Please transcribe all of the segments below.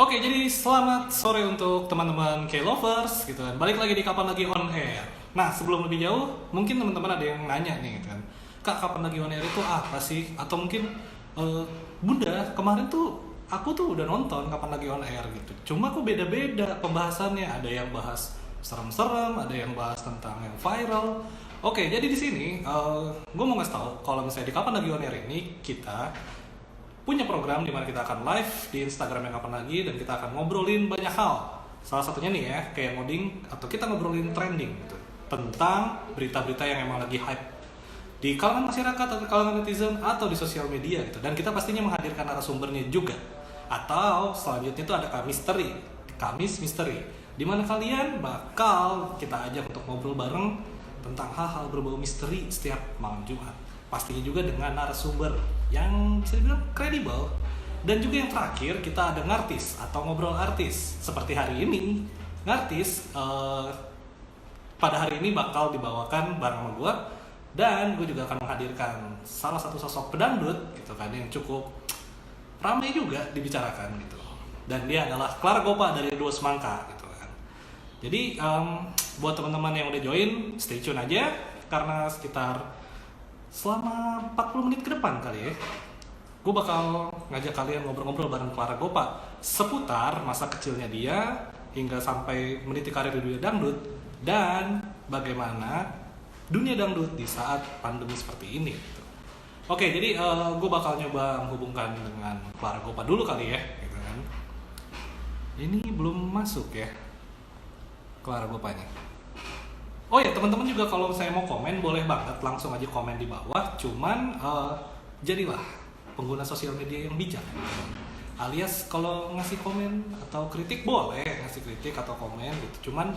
Oke, jadi selamat sore untuk teman-teman K-Lovers gitu kan. Balik lagi di Kapan Lagi On Air. Nah, sebelum lebih jauh, mungkin teman-teman ada yang nanya nih gitu kan. Kak, Kapan Lagi On Air itu apa sih? Atau mungkin eh, Bunda, kemarin tuh aku tuh udah nonton Kapan Lagi On Air gitu. Cuma kok beda-beda pembahasannya. Ada yang bahas serem-serem, ada yang bahas tentang yang viral. Oke, jadi di sini gue mau ngasih tahu kalau misalnya di Kapan Lagi On Air ini kita punya program di mana kita akan live di Instagram yang kapan lagi dan kita akan ngobrolin banyak hal. Salah satunya nih ya, kayak ngoding atau kita ngobrolin trending gitu. Tentang berita-berita yang emang lagi hype di kalangan masyarakat atau kalangan netizen atau di sosial media gitu. Dan kita pastinya menghadirkan narasumbernya juga. Atau selanjutnya itu ada Kamis Misteri. Di mana kalian bakal kita ajak untuk ngobrol bareng tentang hal-hal berbau misteri setiap malam Jumat. Pastinya juga dengan narasumber yang bisa dibilang kredibel. Dan juga yang terakhir kita ada ngartis atau ngobrol artis. Seperti hari ini, ngartis pada hari ini bakal dibawakan bareng sama gue. Dan gue juga akan menghadirkan salah satu sosok pedangdut gitu kan yang cukup ramai juga dibicarakan gitu. Dan dia adalah Clara Gopa dari Dua Semangka gitu kan. Jadi buat teman-teman yang udah join, stay tune aja karena sekitar selama 40 menit ke depan kali ya, gue bakal ngajak kalian ngobrol-ngobrol bareng Clara Gopa seputar masa kecilnya dia hingga sampai meniti karir di dunia dangdut dan bagaimana dunia dangdut di saat pandemi seperti ini gitu. Oke, jadi gue bakal nyoba menghubungkan dengan Clara Gopa dulu kali ya gitu kan. Ini belum masuk ya Clara Gopanya. Oh ya, teman-teman juga kalau saya mau komen boleh banget langsung aja komen di bawah. Cuman jadilah pengguna sosial media yang bijak. Alias kalau ngasih komen atau kritik boleh ngasih kritik atau komen gitu. Cuman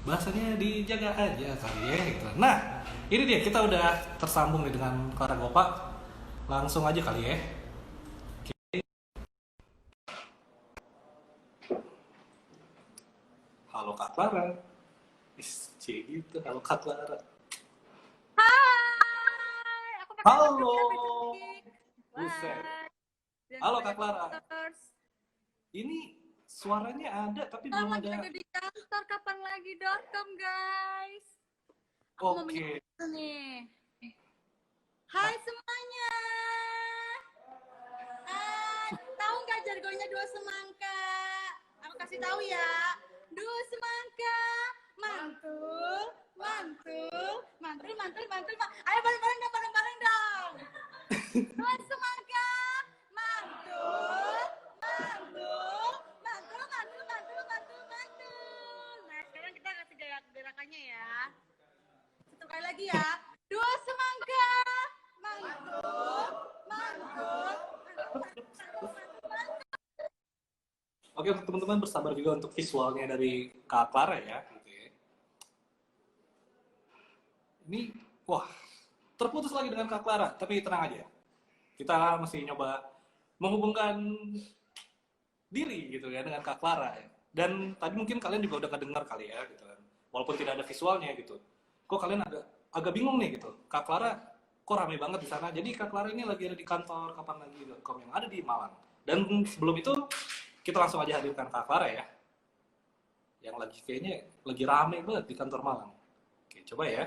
bahasanya dijaga aja kali ya gitu. Nah, ini dia kita udah tersambung nih dengan Clara Gopa. Langsung aja kali ya. Oke. Halo Kak Clara. Gitu. Halo Kak Clara. Hai, aku pakai masker Halo. ya, Patrick. Buset. Wah, dan Halo Kak banyak Clara. followers. Ini suaranya ada tapi belum Selamat ada. ada di kantor kapan lagi.com, guys. Aku mau Oke. menyapa nih. Hai semuanya. Tahu nggak jargonnya Dua Semangka? Aku kasih tahu ya. Dua Semangka, mantul, mantul, mantul, mantul, mantul. Ayo bareng-bareng dong, bareng-bareng dong. Dua Semangka, mantul, mantul, mantul, mantul, mantul, mantul, mantul. Nah sekarang kita kasih gerakannya ya. Satu kali lagi ya. Dua Semangka, mantul, mantul, Oke, untuk teman-teman bersabar juga untuk visualnya dari Kak Clara ya. Gitu ya. Ini, wah, terputus lagi dengan Kak Clara. Tapi tenang aja, kita masih nyoba menghubungkan diri gitu ya dengan Kak Clara. Ya. Dan tadi mungkin kalian juga udah kedengar kali ya, gitu kan. Walaupun tidak ada visualnya gitu. Kok kalian agak bingung nih gitu. Kak Clara, kok ramai banget di sana. Jadi Kak Clara ini lagi ada di kantor kapanlagi.com yang ada di Malang. Dan sebelum itu kita langsung aja hadirkan Kak Clara ya, yang lagi kayaknya lagi rame banget di kantor Malang. Oke, coba ya.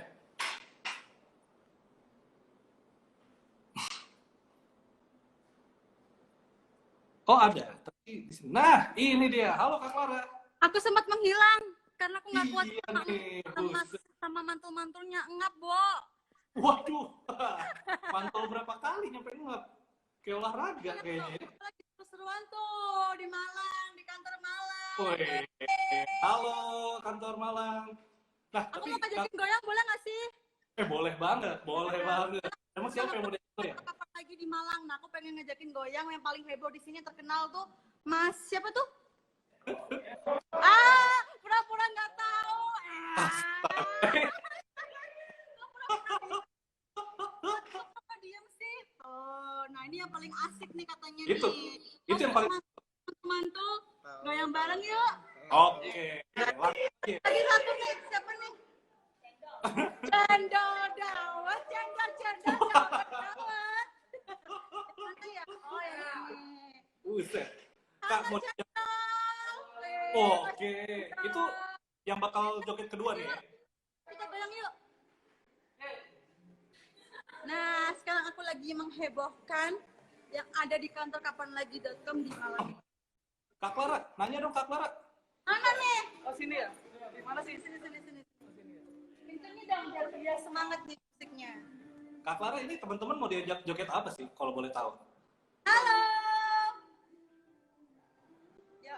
Oh ada, tapi di sini. Nah, ini dia. Halo Kak Clara. Aku sempat menghilang karena aku nggak kuat Iya nih, sama mantul-mantulnya ngap, Bo. waduh, mantul berapa kali nyampe ngap? Kayak olahraga kayaknya. Lagi seru-seruan tuh di Malang, di kantor Malang. Woi, halo kantor Malang. Nah, Aku tapi mau ngajakin goyang boleh nggak sih? boleh banget, boleh banget. Emang siapa yang mau diajak ya? Kapan lagi di Malang? Nah, aku pengen ngajakin goyang yang paling heboh di sini terkenal tuh Mas siapa tuh? Pura-pura nggak tahu. Kok diem sih? Oh, nah ini yang paling asik nih katanya Itu, nih. itu yang paling. Mantul, goyang bareng yuk. Oke, lanjut. Lagi satu nih, siapa nih? Cendol dawet, cendol dawet. Mana ya? Oh ya ini. Buset. Kak, mau diajak, Oke, itu yang bakal joget kedua nih ya. Kita goyang yuk. Nah, sekarang aku lagi menghebohkan yang ada di kantor kapanlagi.com di Malang. Kak Clara, nanya dong Kak Clara. Mana nih? Oh sini ya? Di mana sih? Sini. Pintunya dong biar semangat nih musiknya. Kak Clara ini teman-teman mau diajak joget apa sih kalau boleh tahu? Halo. Ya.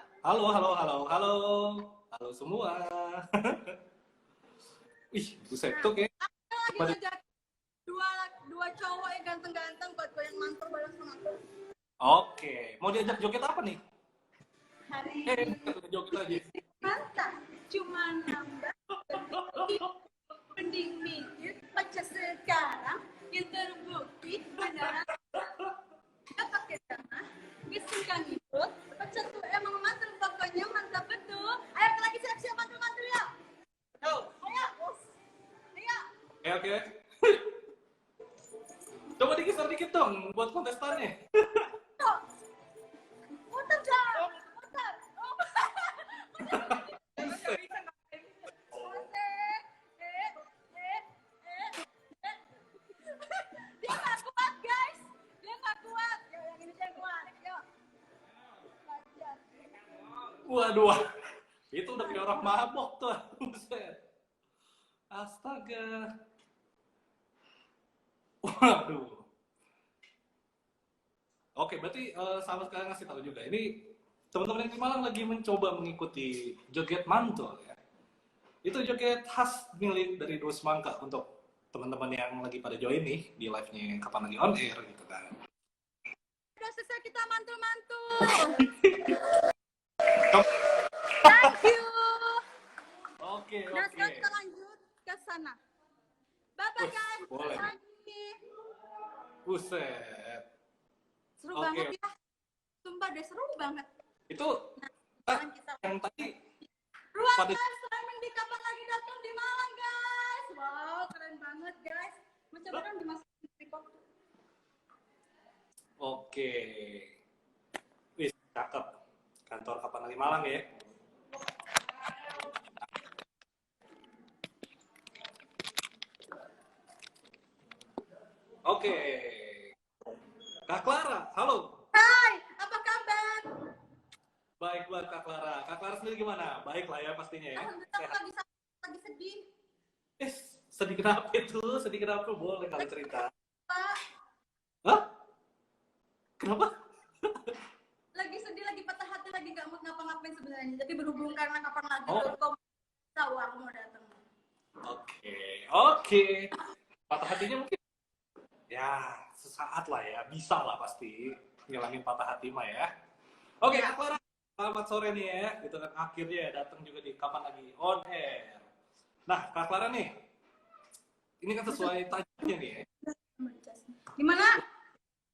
Halo semua. Ih, buset tuh kayak. Aku lagi ngajak dua cowok yang ganteng-ganteng buat goyang mantul bareng sama aku. Oke, mau diajak joget apa nih? Hari Joget aja. mantap, cuma nambah. Mending mikir pacar sekarang yang terbukti adalah nggak pakai dana, nggak suka ngikut. Pacar tuh emang mantul, pokoknya mantap betul. Ayo kita lagi siap-siap mantul ya. Ayo. Oke. Coba digeser dikit dong buat kontestannya. Muter dong. Muter. Dia nggak kuat guys. Dia nggak kuat. Yo, yang ini dia kuat. Yo. Belajar. Waduh, itu udah kayak orang mabok tuh. Buset. Astaga. Waduh. Oke, berarti sama sekali ngasih tahu juga. Ini teman-teman yang di Malang lagi mencoba mengikuti joget mantul ya. Itu joget khas milik dari Duo Semangka untuk teman-teman yang lagi pada join nih di live-nya kapan lagi on air gitu kan. Udah selesai kita mantul-mantul. Thank you. Oke. Nah, sekarang kita lanjut ke sana. Bye-bye guys. Boleh. Lagi. Buset. Seru Oke. banget ya. Sumpah deh seru banget. Itu Sekarang kita yang tadi ruang pada live streaming di kapan lagi datang di Malang guys. Wow, keren banget guys. Coba dong dimasukin record. oke. Wih, cakep. Kantor kapan lagi Malang ya. Oke. Kak Clara, halo. Hai, apa kabar? Baik banget Kak Clara. Kak Clara sendiri gimana? Baik lah ya pastinya ya. Alhamdulillah aku Sehat. lagi sedih. Eh, sedih kenapa itu? Sedih kenapa? Boleh kali cerita. Pak, Hah? Kenapa? lagi sedih, lagi patah hati, lagi gak mood ngapa-ngapain sebenarnya. Tapi berhubung karena kapan lagi Oh. tahu aku mau datang. Oke. Patah hatinya mungkin ya sesaat lah ya. Bisa lah pasti ngilangin patah hati mah ya. Oke, Kak Clara. Selamat sore nih ya. Gitu kan akhirnya ya datang juga di kapan lagi on air. Nah, Kak Clara nih. Ini kan sesuai tajuknya nih ya. Gimana?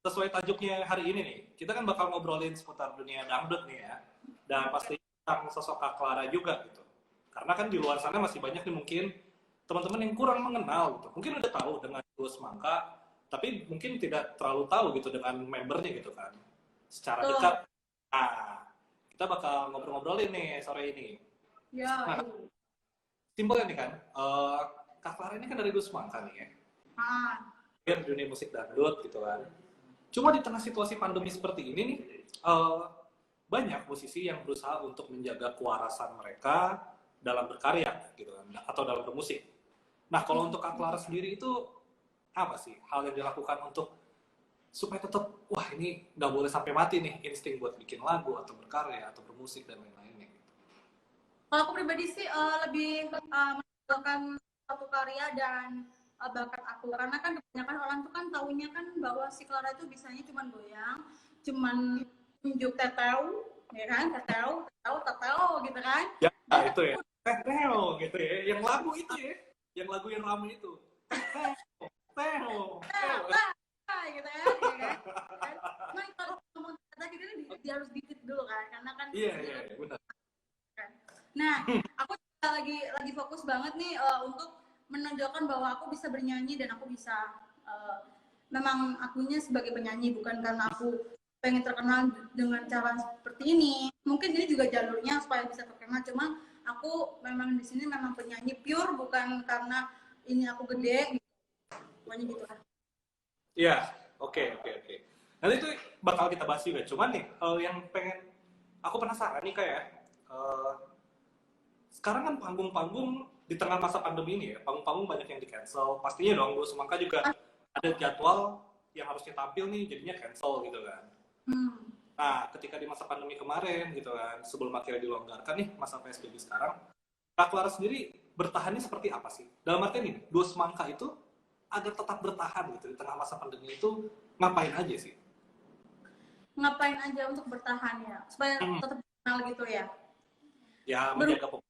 Sesuai tajuknya hari ini nih, kita kan bakal ngobrolin seputar dunia dangdut nih ya. Dan pasti tentang sosok Kak Clara juga gitu. Karena kan di luar sana masih banyak nih mungkin teman-teman yang kurang mengenal gitu. Mungkin udah tahu dengan Duo Semangka, tapi mungkin tidak terlalu tahu gitu dengan membernya gitu kan. Secara dekat. Nah, kita bakal ngobrol-ngobrolin nih sore ini. Ya. Nah, simpelnya nih kan, Kak Clara ini kan dari Duo Semangka nih ya. Di dunia musik dangdut gitu kan. Cuma di tengah situasi pandemi seperti ini nih, banyak musisi yang berusaha untuk menjaga kewarasan mereka dalam berkarya gitu kan, atau dalam bermusik. Nah, kalau untuk Kak Clara sendiri itu apa sih hal yang dilakukan untuk supaya tetap wah ini nggak boleh sampai mati nih insting buat bikin lagu atau berkarya atau bermusik dan lain-lainnya gitu. Kalau aku pribadi sih lebih menonjolkan satu karya dan bakat aku, karena kan kebanyakan orang tuh kan taunya kan bahwa si Clara itu bisanya cuman goyang, cuman tunjuk teteu, ya kan, teteu gitu kan. Ya itu ya, teteo gitu ya, yang lagu itu ya, yang lagu yang ramai itu, teteo, gitu kan, ya kan. Cuman kalau ngomong kata gitu dia harus dikit dulu kan, karena kan. Iya benar. Nah, aku lagi fokus banget nih untuk menonjolkan bahwa aku bisa bernyanyi dan aku bisa memang akunya sebagai penyanyi, bukan karena aku pengen terkenal dengan cara seperti ini. Mungkin ini juga jalurnya supaya bisa terkenal, cuma aku memang di sini memang penyanyi pure, bukan karena ini aku gede gitu. Pokoknya gitu kan. Iya, oke. Nanti itu bakal kita bahas juga. Cuman nih, yang pengen aku penasaran nih kayak sekarang kan panggung-panggung di tengah masa pandemi ini ya, panggung-panggung banyak yang di cancel. Pastinya dong, Gue Semangka juga ada jadwal yang harusnya tampil nih, jadinya cancel gitu kan. Nah, ketika di masa pandemi kemarin gitu kan, sebelum akhirnya dilonggarkan nih masa PSBB sekarang, Kak Clara sendiri bertahannya seperti apa sih? Dalam artian ini, Dua Semangka itu agar tetap bertahan gitu di tengah masa pandemi itu ngapain aja sih? Ngapain aja untuk bertahan ya, supaya tetap kenal gitu ya. Ya, menjaga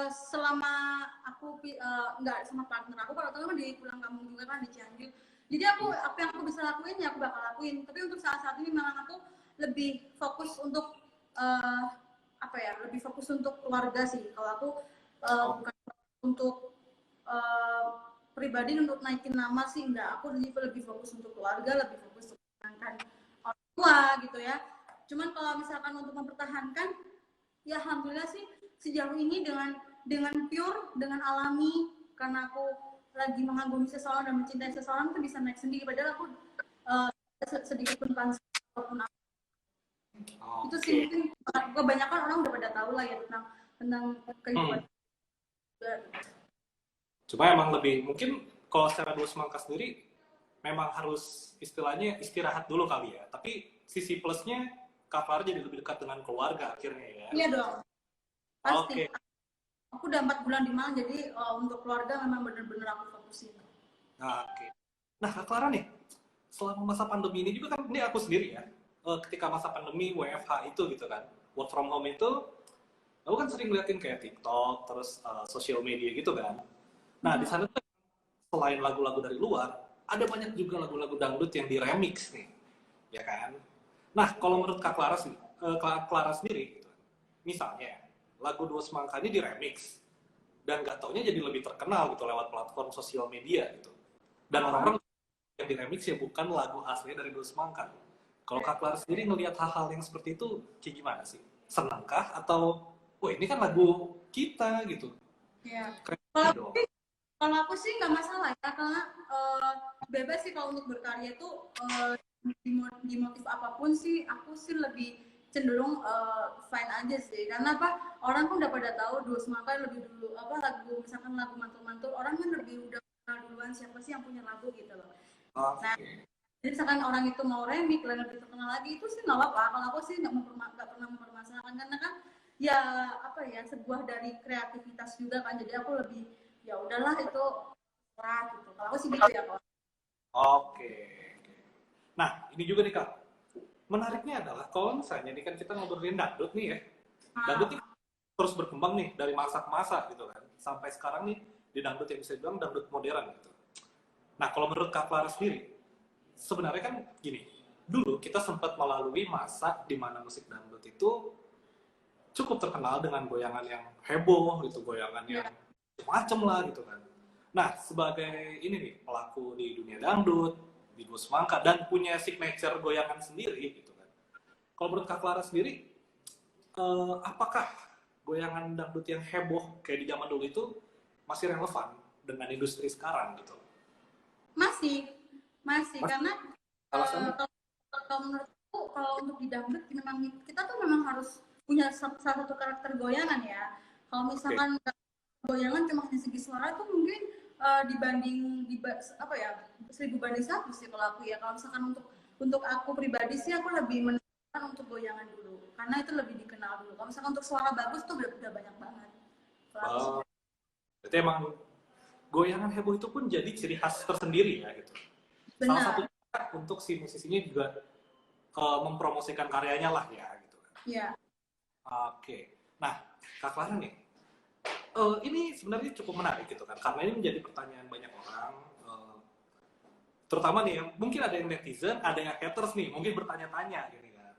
Selama aku nggak sama partner aku, kalau tahu di pulang kampung juga kan di Cianjur, jadi aku apa yang aku bisa lakuin ya aku bakal lakuin. Tapi untuk saat ini memang aku lebih fokus untuk apa ya, lebih fokus untuk keluarga sih. Kalau aku bukan untuk pribadi untuk naikin nama sih enggak, aku lebih fokus untuk keluarga, lebih fokus untuk menyenangkan orang tua gitu ya. Cuman kalau misalkan untuk mempertahankan, ya alhamdulillah sih sejauh ini dengan pure, dengan alami, karena aku lagi mengagumi seseorang dan mencintai seseorang itu bisa naik sendiri. Padahal aku sedikit pun kan ataupun itu sih mungkin kebanyakan orang udah pada tahu lah ya tentang kehidupan. Cuma emang lebih mungkin kalau secara Dua Semangka sendiri memang harus istilahnya istirahat dulu kali ya. Tapi sisi plusnya Kak Clara jadi lebih dekat dengan keluarga akhirnya ya. Iya dong. Pasti. Oke. Aku udah 4 bulan di Malang, jadi untuk keluarga memang benar-benar aku fokusin. Oke. Nah, Kak Clara nih, selama masa pandemi ini juga kan, ini aku sendiri ya, ketika masa pandemi WFH itu gitu kan, work from home itu, aku kan sering ngeliatin kayak TikTok, terus social media gitu kan. Nah, di sana tuh selain lagu-lagu dari luar, ada banyak juga lagu-lagu dangdut yang diremix nih, ya kan? Nah, kalau menurut Kak Clara sih, Kak Clara sendiri, gitu, misalnya lagu Dua Semangka ini diremix dan gak taunya jadi lebih terkenal gitu lewat platform sosial media gitu. Dan orang-orang yang diremix ya bukan lagu asli dari Dua Semangka. Kalau Kak Clara sendiri ngelihat hal-hal yang seperti itu kayak gimana sih? Senangkah atau wah ini kan lagu kita gitu? Iya. Keren. Kalau aku sih nggak masalah ya, karena bebas sih kalau untuk berkarya itu di motif apapun sih, aku sih lebih cenderung fine aja sih. Karena apa, orang pun udah pada tahu Dua Semangka lebih dulu apa lagu, misalkan lagu mantul-mantul, orang kan lebih udah kenal duluan siapa sih yang punya lagu gitu loh. Nah, jadi misalkan orang itu mau remix lebih terkenal lagi, itu sih nggak apa-apa. Kalau aku sih nggak pernah mempermasalahkan, karena kan ya apa ya, sebuah dari kreativitas juga kan. Jadi aku lebih ya udahlah itu lah gitu. Kalau aku sih gitu ya kok. Oke. Nah, ini juga nih Kak. Menariknya adalah kalau misalnya ini kan kita ngobrolin dangdut nih ya. Dangdut ini terus berkembang nih dari masa ke masa gitu kan. Sampai sekarang nih di dangdut yang bisa dibilang dangdut modern gitu. Nah, kalau menurut Kak Clara sendiri, sebenarnya kan gini, dulu kita sempat melalui masa di mana musik dangdut itu cukup terkenal dengan goyangan yang heboh gitu, goyangan yang macem lah gitu kan. Nah, sebagai ini nih, pelaku di dunia dangdut, di Dua Semangka, dan punya signature goyangan sendiri gitu kan. Kalau menurut Kak Clara sendiri, apakah goyangan dangdut yang heboh kayak di zaman dulu itu masih relevan dengan industri sekarang gitu? Masih karena kalau menurutku kalau untuk di dangdut memang kita tuh memang harus punya salah satu karakter goyangan ya. Kalau misalkan goyangan cuma dari segi suara tuh mungkin dibanding apa ya 1000 banding 1 sih kalau aku ya. Kalau misalkan untuk aku pribadi sih aku lebih menekankan untuk goyangan dulu karena itu lebih dikenal dulu. Kalau misalkan untuk suara bagus tuh udah banyak banget. Berarti emang goyangan heboh itu pun jadi ciri khas tersendiri ya gitu. Benar. Salah satu untuk si musisinya juga mempromosikan karyanya lah ya gitu. Iya. Oke. Nah, Kak Clara nih, ini sebenarnya cukup menarik gitu kan, karena ini menjadi pertanyaan banyak orang, terutama nih yang mungkin ada yang netizen, ada yang haters nih, mungkin bertanya-tanya gitu kan.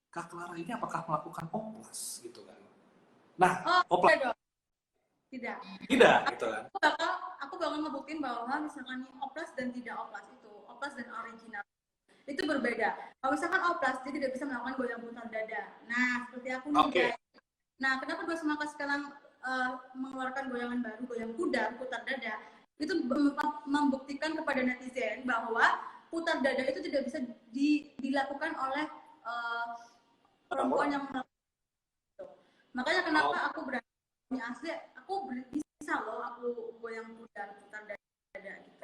Kak Clara ini apakah melakukan oplas gitu kan? Nah, oplas tidak gitu kan? Aku bakal ngebuktiin bahwa misalkan oplas dan tidak oplas itu oplas dan original itu berbeda. Kalau misalkan oplas dia tidak bisa melakukan goyang putar dada. Nah seperti aku nih Oke. guys. Nah kenapa dua semangka sekarang mengeluarkan goyangan baru, goyang kuda, putar dada? Itu membuktikan kepada netizen bahwa putar dada itu tidak bisa dilakukan oleh perempuan yang melakukan itu. Makanya kenapa aku berani asli, aku bisa loh aku goyang kuda, putar dada gitu.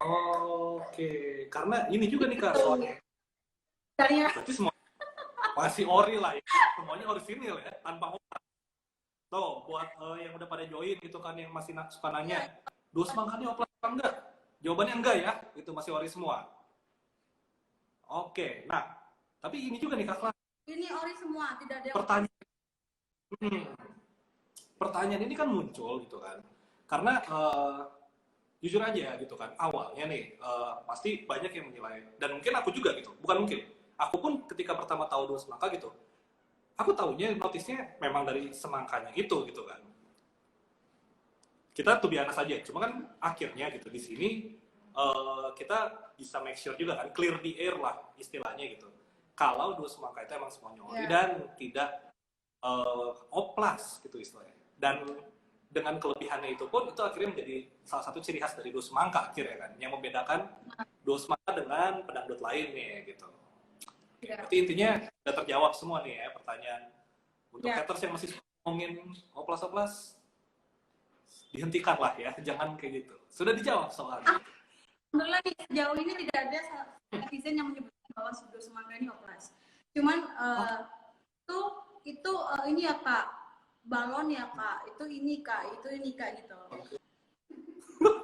Oke, karena ini juga nih Kak, soalnya Caranya berarti semua masih ori lah ya, semuanya orisinil ya, tanpa otak. Tuh, buat yang udah pada join gitu kan, yang masih suka nanya, dua semangka ini oplas apa enggak? Jawabannya enggak ya, itu masih ori semua. Oke, nah, tapi ini juga nih Kak, ini ori semua, tidak ada yang pertanyaan, pertanyaan ini kan muncul gitu kan, karena jujur aja gitu kan, awalnya nih pasti banyak yang menilai, dan mungkin aku juga gitu, bukan mungkin, aku pun ketika pertama tahu dua semangka gitu, aku tahunya notisnya memang dari semangkanya itu gitu kan. Kita tuh biasa saja, cuma kan akhirnya gitu di sini kita bisa make sure juga kan, clear the air lah istilahnya gitu. Kalau dua semangka itu emang semuanya ori dan tidak oplas gitu istilahnya. Dan dengan kelebihannya itu pun itu akhirnya menjadi salah satu ciri khas dari dua semangka akhirnya kan, yang membedakan dua semangka dengan pedangdut lainnya gitu. Berarti intinya udah terjawab semua nih ya pertanyaan. Untuk haters yang masih ngomongin oplas-oplas, dihentikan lah ya, jangan kayak gitu. Sudah dijawab soalnya. Alhamdulillah nih, sejauh ini tidak ada netizen yang menyebutkan bahwa dua semangka ini oplas. Cuman itu ini ya Kak, balon ya Kak, itu ini Kak gitu.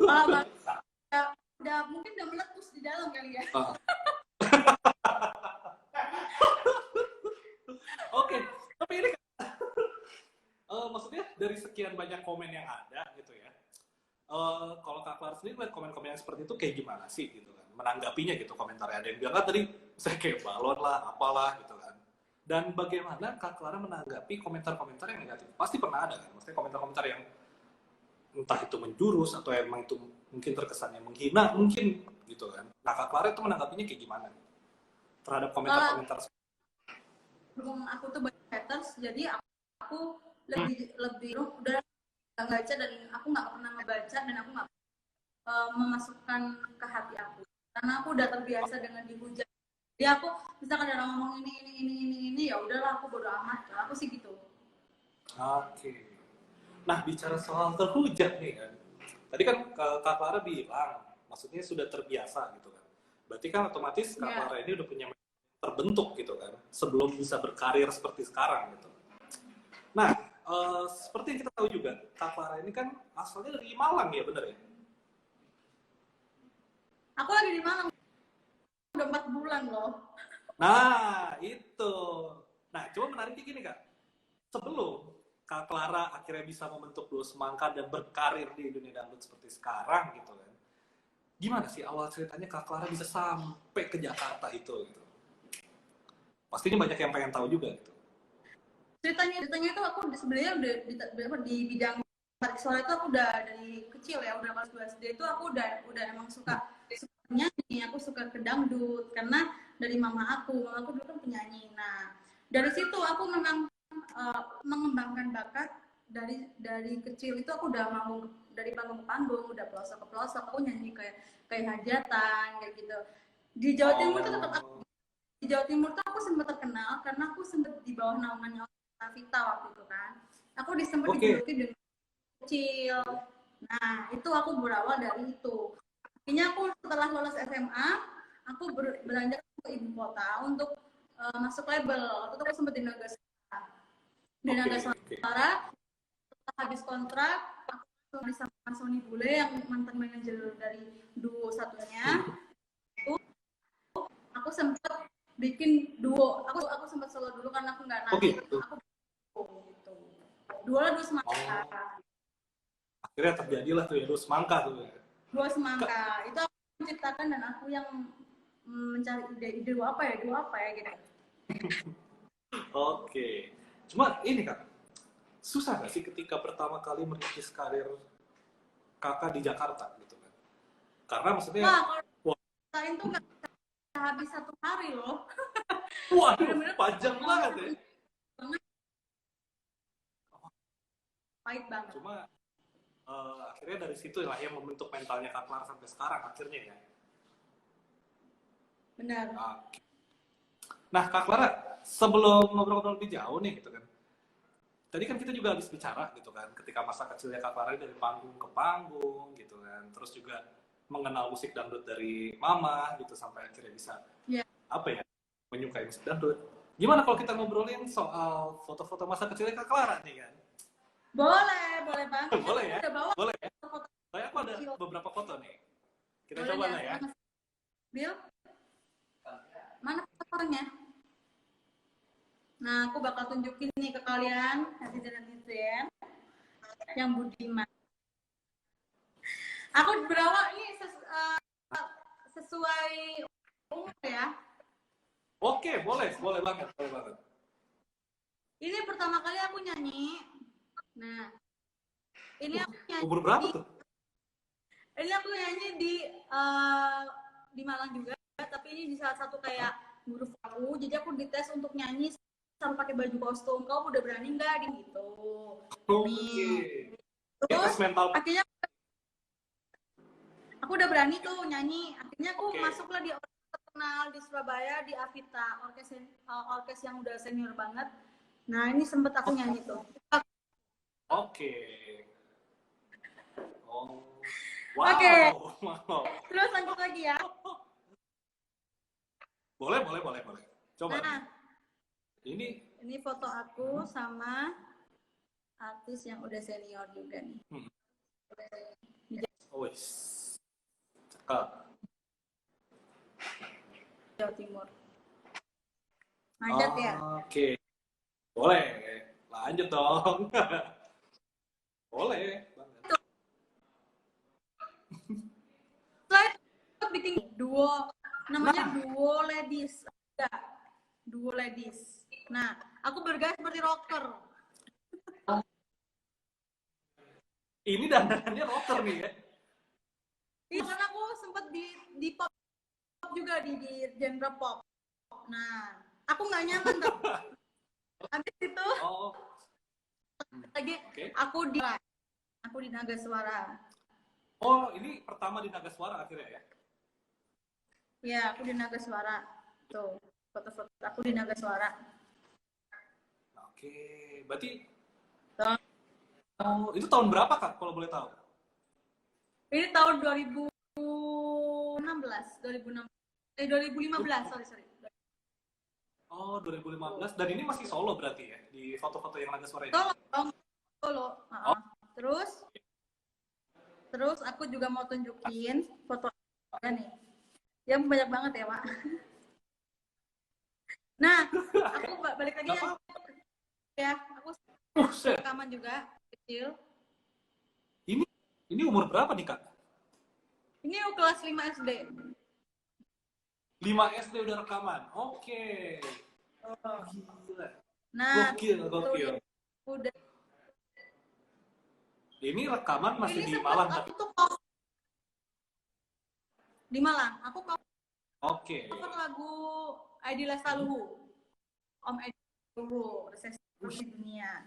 Kalau udah mungkin udah meletus di dalam kali ya. Oke, tapi ini maksudnya dari sekian banyak komen yang ada gitu ya, kalau Kak Clara sendiri lihat komen-komen yang seperti itu kayak gimana sih gitu kan, menanggapinya gitu, komentarnya ada yang bilang kan tadi saya kayak balon lah apalah gitu kan, dan bagaimana Kak Clara menanggapi komentar-komentar yang negatif? Pasti pernah ada kan, maksudnya komentar-komentar yang entah itu menjurus atau emang itu mungkin terkesannya menghina mungkin gitu kan. Nah Kak Clara itu menanggapinya kayak gimana terhadap komentar-komentar? Berhubung aku tuh banyak haters, jadi aku lebih udah nggak baca, dan aku nggak pernah membaca, dan aku nggak memasukkan ke hati aku karena aku udah terbiasa dengan dihujat. Jadi aku misalkan ada orang ngomong ini ya udahlah, aku bodo amat, aku sih gitu. Oke. Nah bicara soal terhujat nih kan, tadi kan Kak Clara bilang maksudnya sudah terbiasa gitu kan, berarti kan otomatis Kak Clara ini udah punya terbentuk gitu kan sebelum bisa berkarir seperti sekarang gitu. Nah seperti yang kita tahu juga Kak Clara ini kan asalnya dari Malang ya, bener ya? Aku lagi di Malang udah 4 bulan loh. Nah itu, nah coba menariknya gini Kak, sebelum Kak Clara akhirnya bisa membentuk dua semangka dan berkarir di dunia dangdut seperti sekarang gitu kan, gimana sih awal ceritanya Kak Clara bisa sampai ke Jakarta itu gitu? Pastinya banyak yang pengen tahu juga gitu. Ceritanya itu aku sebenarnya udah di bidang tarik suara itu aku udah dari kecil ya, udah kelas 2 SD itu aku udah emang suka nyanyi, aku suka ke dangdut karena dari mama aku dulu kan penyanyi. Nah dari situ aku memang mengembangkan bakat dari kecil itu. Aku udah mau dari panggung ke panggung, udah pelosok ke pelosok, aku nyanyi kayak hajatan kayak gitu. Di Jawa Timur tuh tetap di Jawa Timur tuh aku sempat terkenal karena aku sempat di bawah naungannya Vita waktu itu kan. Aku disebut dijuluki dengan kecil. Nah itu aku berawal dari itu. Akhirnya aku setelah lulus SMA, aku beranjak ke ibu kota untuk masuk label. Waktu itu aku sempat di Naga Suara. Setelah habis kontrak, aku sama Sony Bule yang mantan manajer dari duo satunya. Aku sempat bikin duo. Aku sempat solo dulu karena aku nggak naik. Aku gitu. Dua semangka. Akhirnya terjadilah tuh ya dua semangka tuh ya. Dua semangka. Itu aku menciptakan dan aku yang mencari ide dua apa ya gitu. Oke. Cuma ini Kak, susah nggak sih ketika pertama kali merintis karir Kakak di Jakarta gitu kan? Karena maksudnya Kalau lain tuh nggak habis 1 hari loh. Waduh, Bener-bener panjang banget ya. pahit banget. Cuma akhirnya dari situ lah yang membentuk mentalnya Kak Clara sampai sekarang akhirnya ya. Benar. Nah, Kak Clara, sebelum ngobrol-ngobrol lebih jauh nih gitu kan. Tadi kan kita juga habis bicara gitu kan, ketika masa kecilnya Kak Clara dari panggung ke panggung gitu kan. Terus juga mengenal musik dangdut dari mama gitu sampai akhirnya bisa Ya. apa ya, menyukai musik dangdut. Gimana kalau kita ngobrolin soal foto-foto masa kecilnya Kak Clara nih kan? Boleh banget. Boleh ya? Udah bawa Boleh ya? foto Saya aku ada beberapa foto nih. Kita boleh coba ya? lah ya. Bill, mana fotonya? Nah, aku bakal tunjukin nih ke kalian netizen yang budiman. Aku berawal ini sesuai umur ya. Oke, boleh banget, boleh banget. Ini pertama kali aku nyanyi. Nah, ini aku nyanyi. Umur berapa tuh? Ini aku nyanyi di Malang juga, tapi ini di salah satu kayak guru aku. Jadi aku dites untuk nyanyi sama pakai baju kostum. Kau udah berani nggak gitu? Oke. Terus mental. akhirnya aku udah berani tuh nyanyi. Akhirnya aku masuklah di orkes terkenal di Surabaya di Avita, orkes yang udah senior banget. Nah, ini sempet aku nyanyi tuh. Oke. Oh. Wow. Oke. Wow. Terus lanjut lagi ya. Boleh. Coba. Nah, ini foto aku sama artis yang udah senior juga nih. Wes. Cakep. Jawa Timur. Lanjut ya. Oke. Boleh. Lanjut dong. Boleh banget. Setelah itu bikin duo, namanya Duo Ladies. Duo Ladies. Nah, aku bergaya seperti rocker. Ini dandanannya rocker nih ya. Iya, karena aku sempat di pop juga di genre pop. Nah, aku nggak nyaman tuh. Habis itu lagi aku di Naga Suara. Oh, ini pertama di Naga Suara akhirnya ya? Ya, aku di Naga Suara. Tuh, foto-foto aku di Naga Suara. Oke, berarti Tuh. Oh, itu tahun berapa Kak kalau boleh tahu? Ini tahun 2015, sorry. Oh, 2015. Dan ini masih solo berarti ya di foto-foto yang Naga Suara ini? Solo. Terus aku juga mau tunjukin foto nih. Yang banyak banget ya, Pak. Nah, aku balik lagi ya. Aku rekaman juga kecil. Ini umur berapa nih Kak? Ini kelas 5 SD. 5 SD udah rekaman. Oke. Gila. Nah, gokil. Udah. Ini rekaman masih di Malang tapi di Malang. Aku Oke. lagu Edi Lestaluhu. Om Edi Lestaluhu, Resesi Dunia.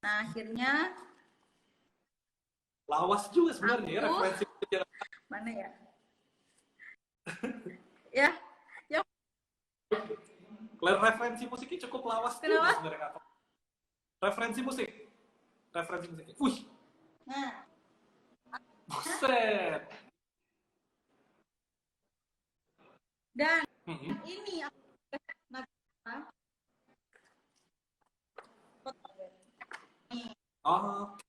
Nah, akhirnya lawas juga sebenarnya ya referensi mana ya? Ya. Referensi musiknya cukup lawas juga sebenarnya Kak. Referensi musik. Wih. Nah. Buset. Dan ini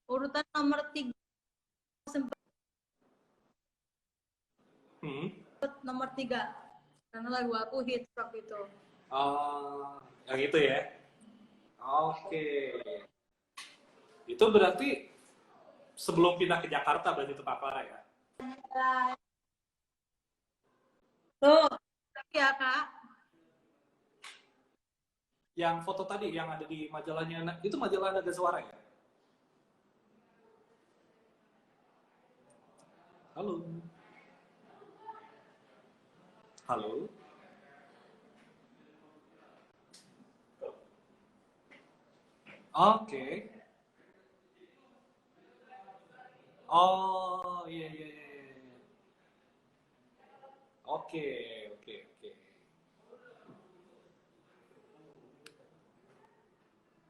urutan nomor 3 nomor 3 karena lagu aku hit waktu itu. Yang itu ya. Oke. Itu berarti sebelum pindah ke Jakarta berarti itu Kak Clara ya? Tuh, ya Kak. Yang foto tadi yang ada di majalahnya, itu majalah Naga Suara ya? Halo? Oke. Oh, iya, iya, iya, iya, iya. Oke, oke, oke.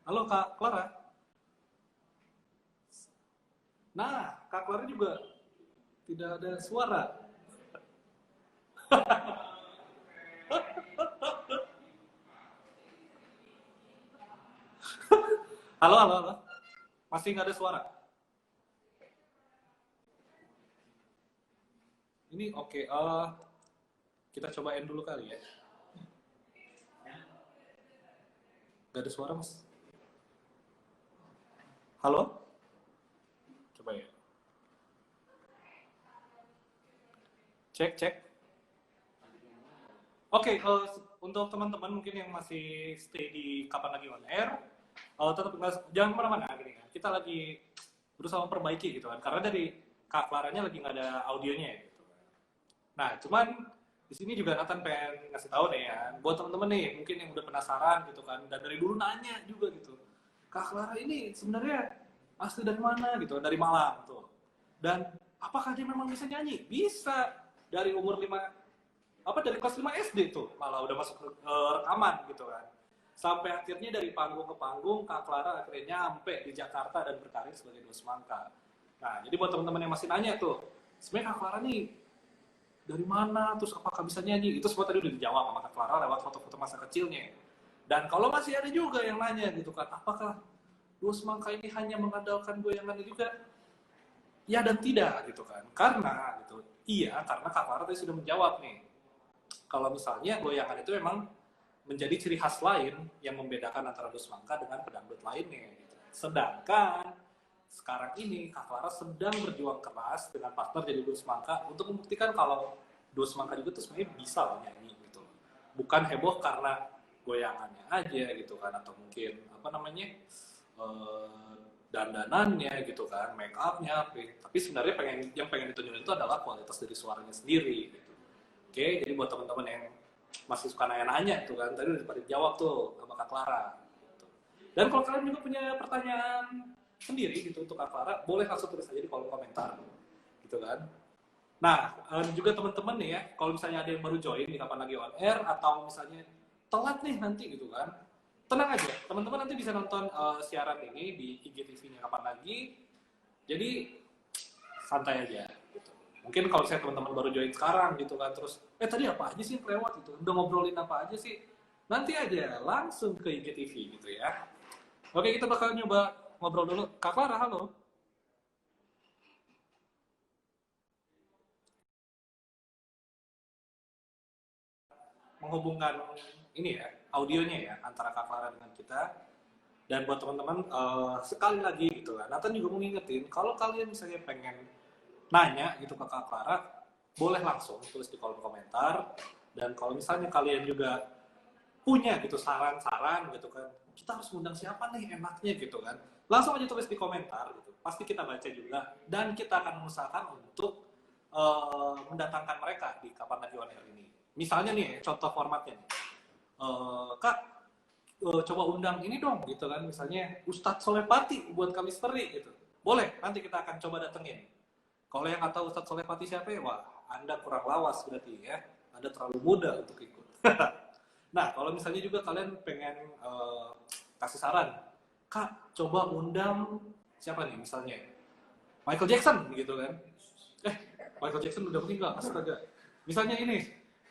Halo Kak Clara. Nah, Kak Clara juga tidak ada suara. Halo, halo, halo. Masih nggak ada suara. Ini oke. Kita cobain dulu kali ya. Nggak ada suara, Mas. Halo? Coba ya. Cek, cek. Oke, untuk teman-teman mungkin yang masih stay di Kapan Lagi On Air, tetap jangan kemana-mana gini kan. Kita lagi berusaha memperbaiki gitu kan. Karena dari Kak Claranya lagi nggak ada audionya ya. Gitu. Nah, cuman di sini juga Nathan pengen ngasih tahu nih ya, buat teman-teman nih mungkin yang udah penasaran gitu kan, dan dari dulu nanya juga gitu, Kak Clara ini sebenarnya asli dari mana gitu, dari Malang tuh. Dan apakah dia memang bisa nyanyi? Bisa dari umur 5 apa dari kelas 5 SD tuh malah udah masuk rekaman gitu kan. Sampai akhirnya dari panggung ke panggung Kak Clara akhirnya nyampe di Jakarta dan berkarir sebagai dua semangka. Nah, jadi buat teman-teman yang masih nanya tuh, sebenarnya Kak Clara nih dari mana, terus apakah bisa nyanyi, itu semua tadi udah dijawab sama Kak Clara lewat foto-foto masa kecilnya. Dan kalau masih ada juga yang nanya gitu kan, apakah Dua Semangka ini hanya mengandalkan goyangannya juga? Ya dan tidak gitu kan, karena gitu, iya karena Kak Clara tadi sudah menjawab nih, kalau misalnya goyangan itu memang menjadi ciri khas lain yang membedakan antara Dua Semangka dengan pedangdut lainnya. Gitu. Sedangkan sekarang ini Kak Clara sedang berjuang keras dengan partner jadi Dua Semangka untuk membuktikan kalau Dua Semangka juga tuh sebenarnya bisa loh nyanyi gitu. Bukan heboh karena goyangannya aja gitu kan, atau mungkin apa namanya dandanannya gitu kan, make upnya, tapi sebenarnya pengen ditunjukin itu adalah kualitas dari suaranya sendiri gitu. Oke, jadi buat teman-teman yang masih suka nanya-nanya itu kan, tadi udah pada jawab tuh sama Kak Clara. Gitu. Dan kalau kalian juga punya pertanyaan sendiri gitu untuk Kak Clara, boleh langsung tulis aja di kolom komentar, gitu kan. Nah, juga teman-teman nih ya, kalau misalnya ada yang baru join di Kapan Lagi On Air, atau misalnya telat nih nanti gitu kan, tenang aja, teman-teman nanti bisa nonton siaran ini di IGTV-nya Kapan Lagi, jadi santai aja gitu. Mungkin kalau saya teman-teman baru join sekarang gitu kan, terus tadi apa aja sih yang lewat gitu, udah ngobrolin apa aja sih, nanti aja langsung ke IGTV gitu ya. Oke, kita bakal nyoba ngobrol dulu. Kak Clara, halo. Menghubungkan ini ya, audionya ya, antara Kak Clara dengan kita. Dan buat teman-teman, sekali lagi gitu kan, Nathan juga mau ngingetin, kalau kalian misalnya pengen nanya gitu ke Kak Clara, boleh langsung tulis di kolom komentar. Dan kalau misalnya kalian juga punya gitu saran-saran gitu kan, kita harus undang siapa nih enaknya gitu kan, langsung aja tulis di komentar gitu, pasti kita baca juga dan kita akan mengusahakan untuk mendatangkan mereka di Kapan Lagi On Air ini. Misalnya nih contoh formatnya nih, Kak, coba undang ini dong gitu kan, misalnya Ustadz Solepati buat kami misteri gitu, boleh, nanti kita akan coba datengin. Kalau yang nggak tahu Ustadz Solepati siapa ya, wah Anda kurang lawas berarti ya, Anda terlalu muda untuk ikut. Nah, kalau misalnya juga kalian pengen kasih saran, Kak, coba undang siapa nih misalnya? Michael Jackson gitu kan. Eh, Michael Jackson udah meninggal, astaga. Misalnya ini,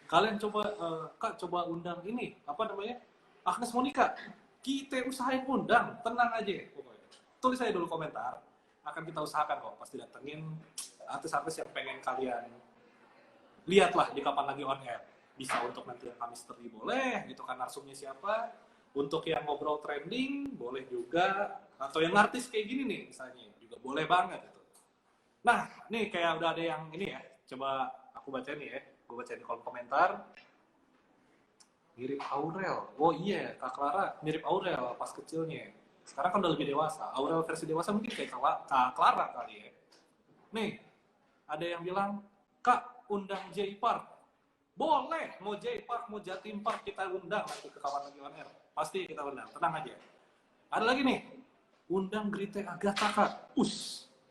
kalian coba Kak coba undang ini, apa namanya? Agnes Monica. Kita usahain undang, tenang aja pokoknya. Tulis aja dulu komentar, akan kita usahakan kok pasti datengin artis-artis yang pengen kalian lihatlah di Kapan Lagi On Air. Bisa untuk nanti yang kami misteri boleh, gitu kan, narsumnya siapa. Untuk yang ngobrol trending, boleh juga. Atau yang artis kayak gini nih, misalnya, juga boleh banget. Gitu. Nah, nih kayak udah ada yang ini ya. Coba aku baca nih ya. Gue bacain di kolom komentar. Mirip Aurel. Oh iya, Kak Clara mirip Aurel pas kecilnya. Sekarang kan udah lebih dewasa. Aurel versi dewasa mungkin kayak Kak Clara kali ya. Nih, ada yang bilang, Kak, undang J Park. Boleh, mau J Park, mau Jatim Park kita undang nanti ke Kawan Lagi On Air. Pasti kita undang, tenang aja. Ada lagi nih, undang Grite Agatha kak.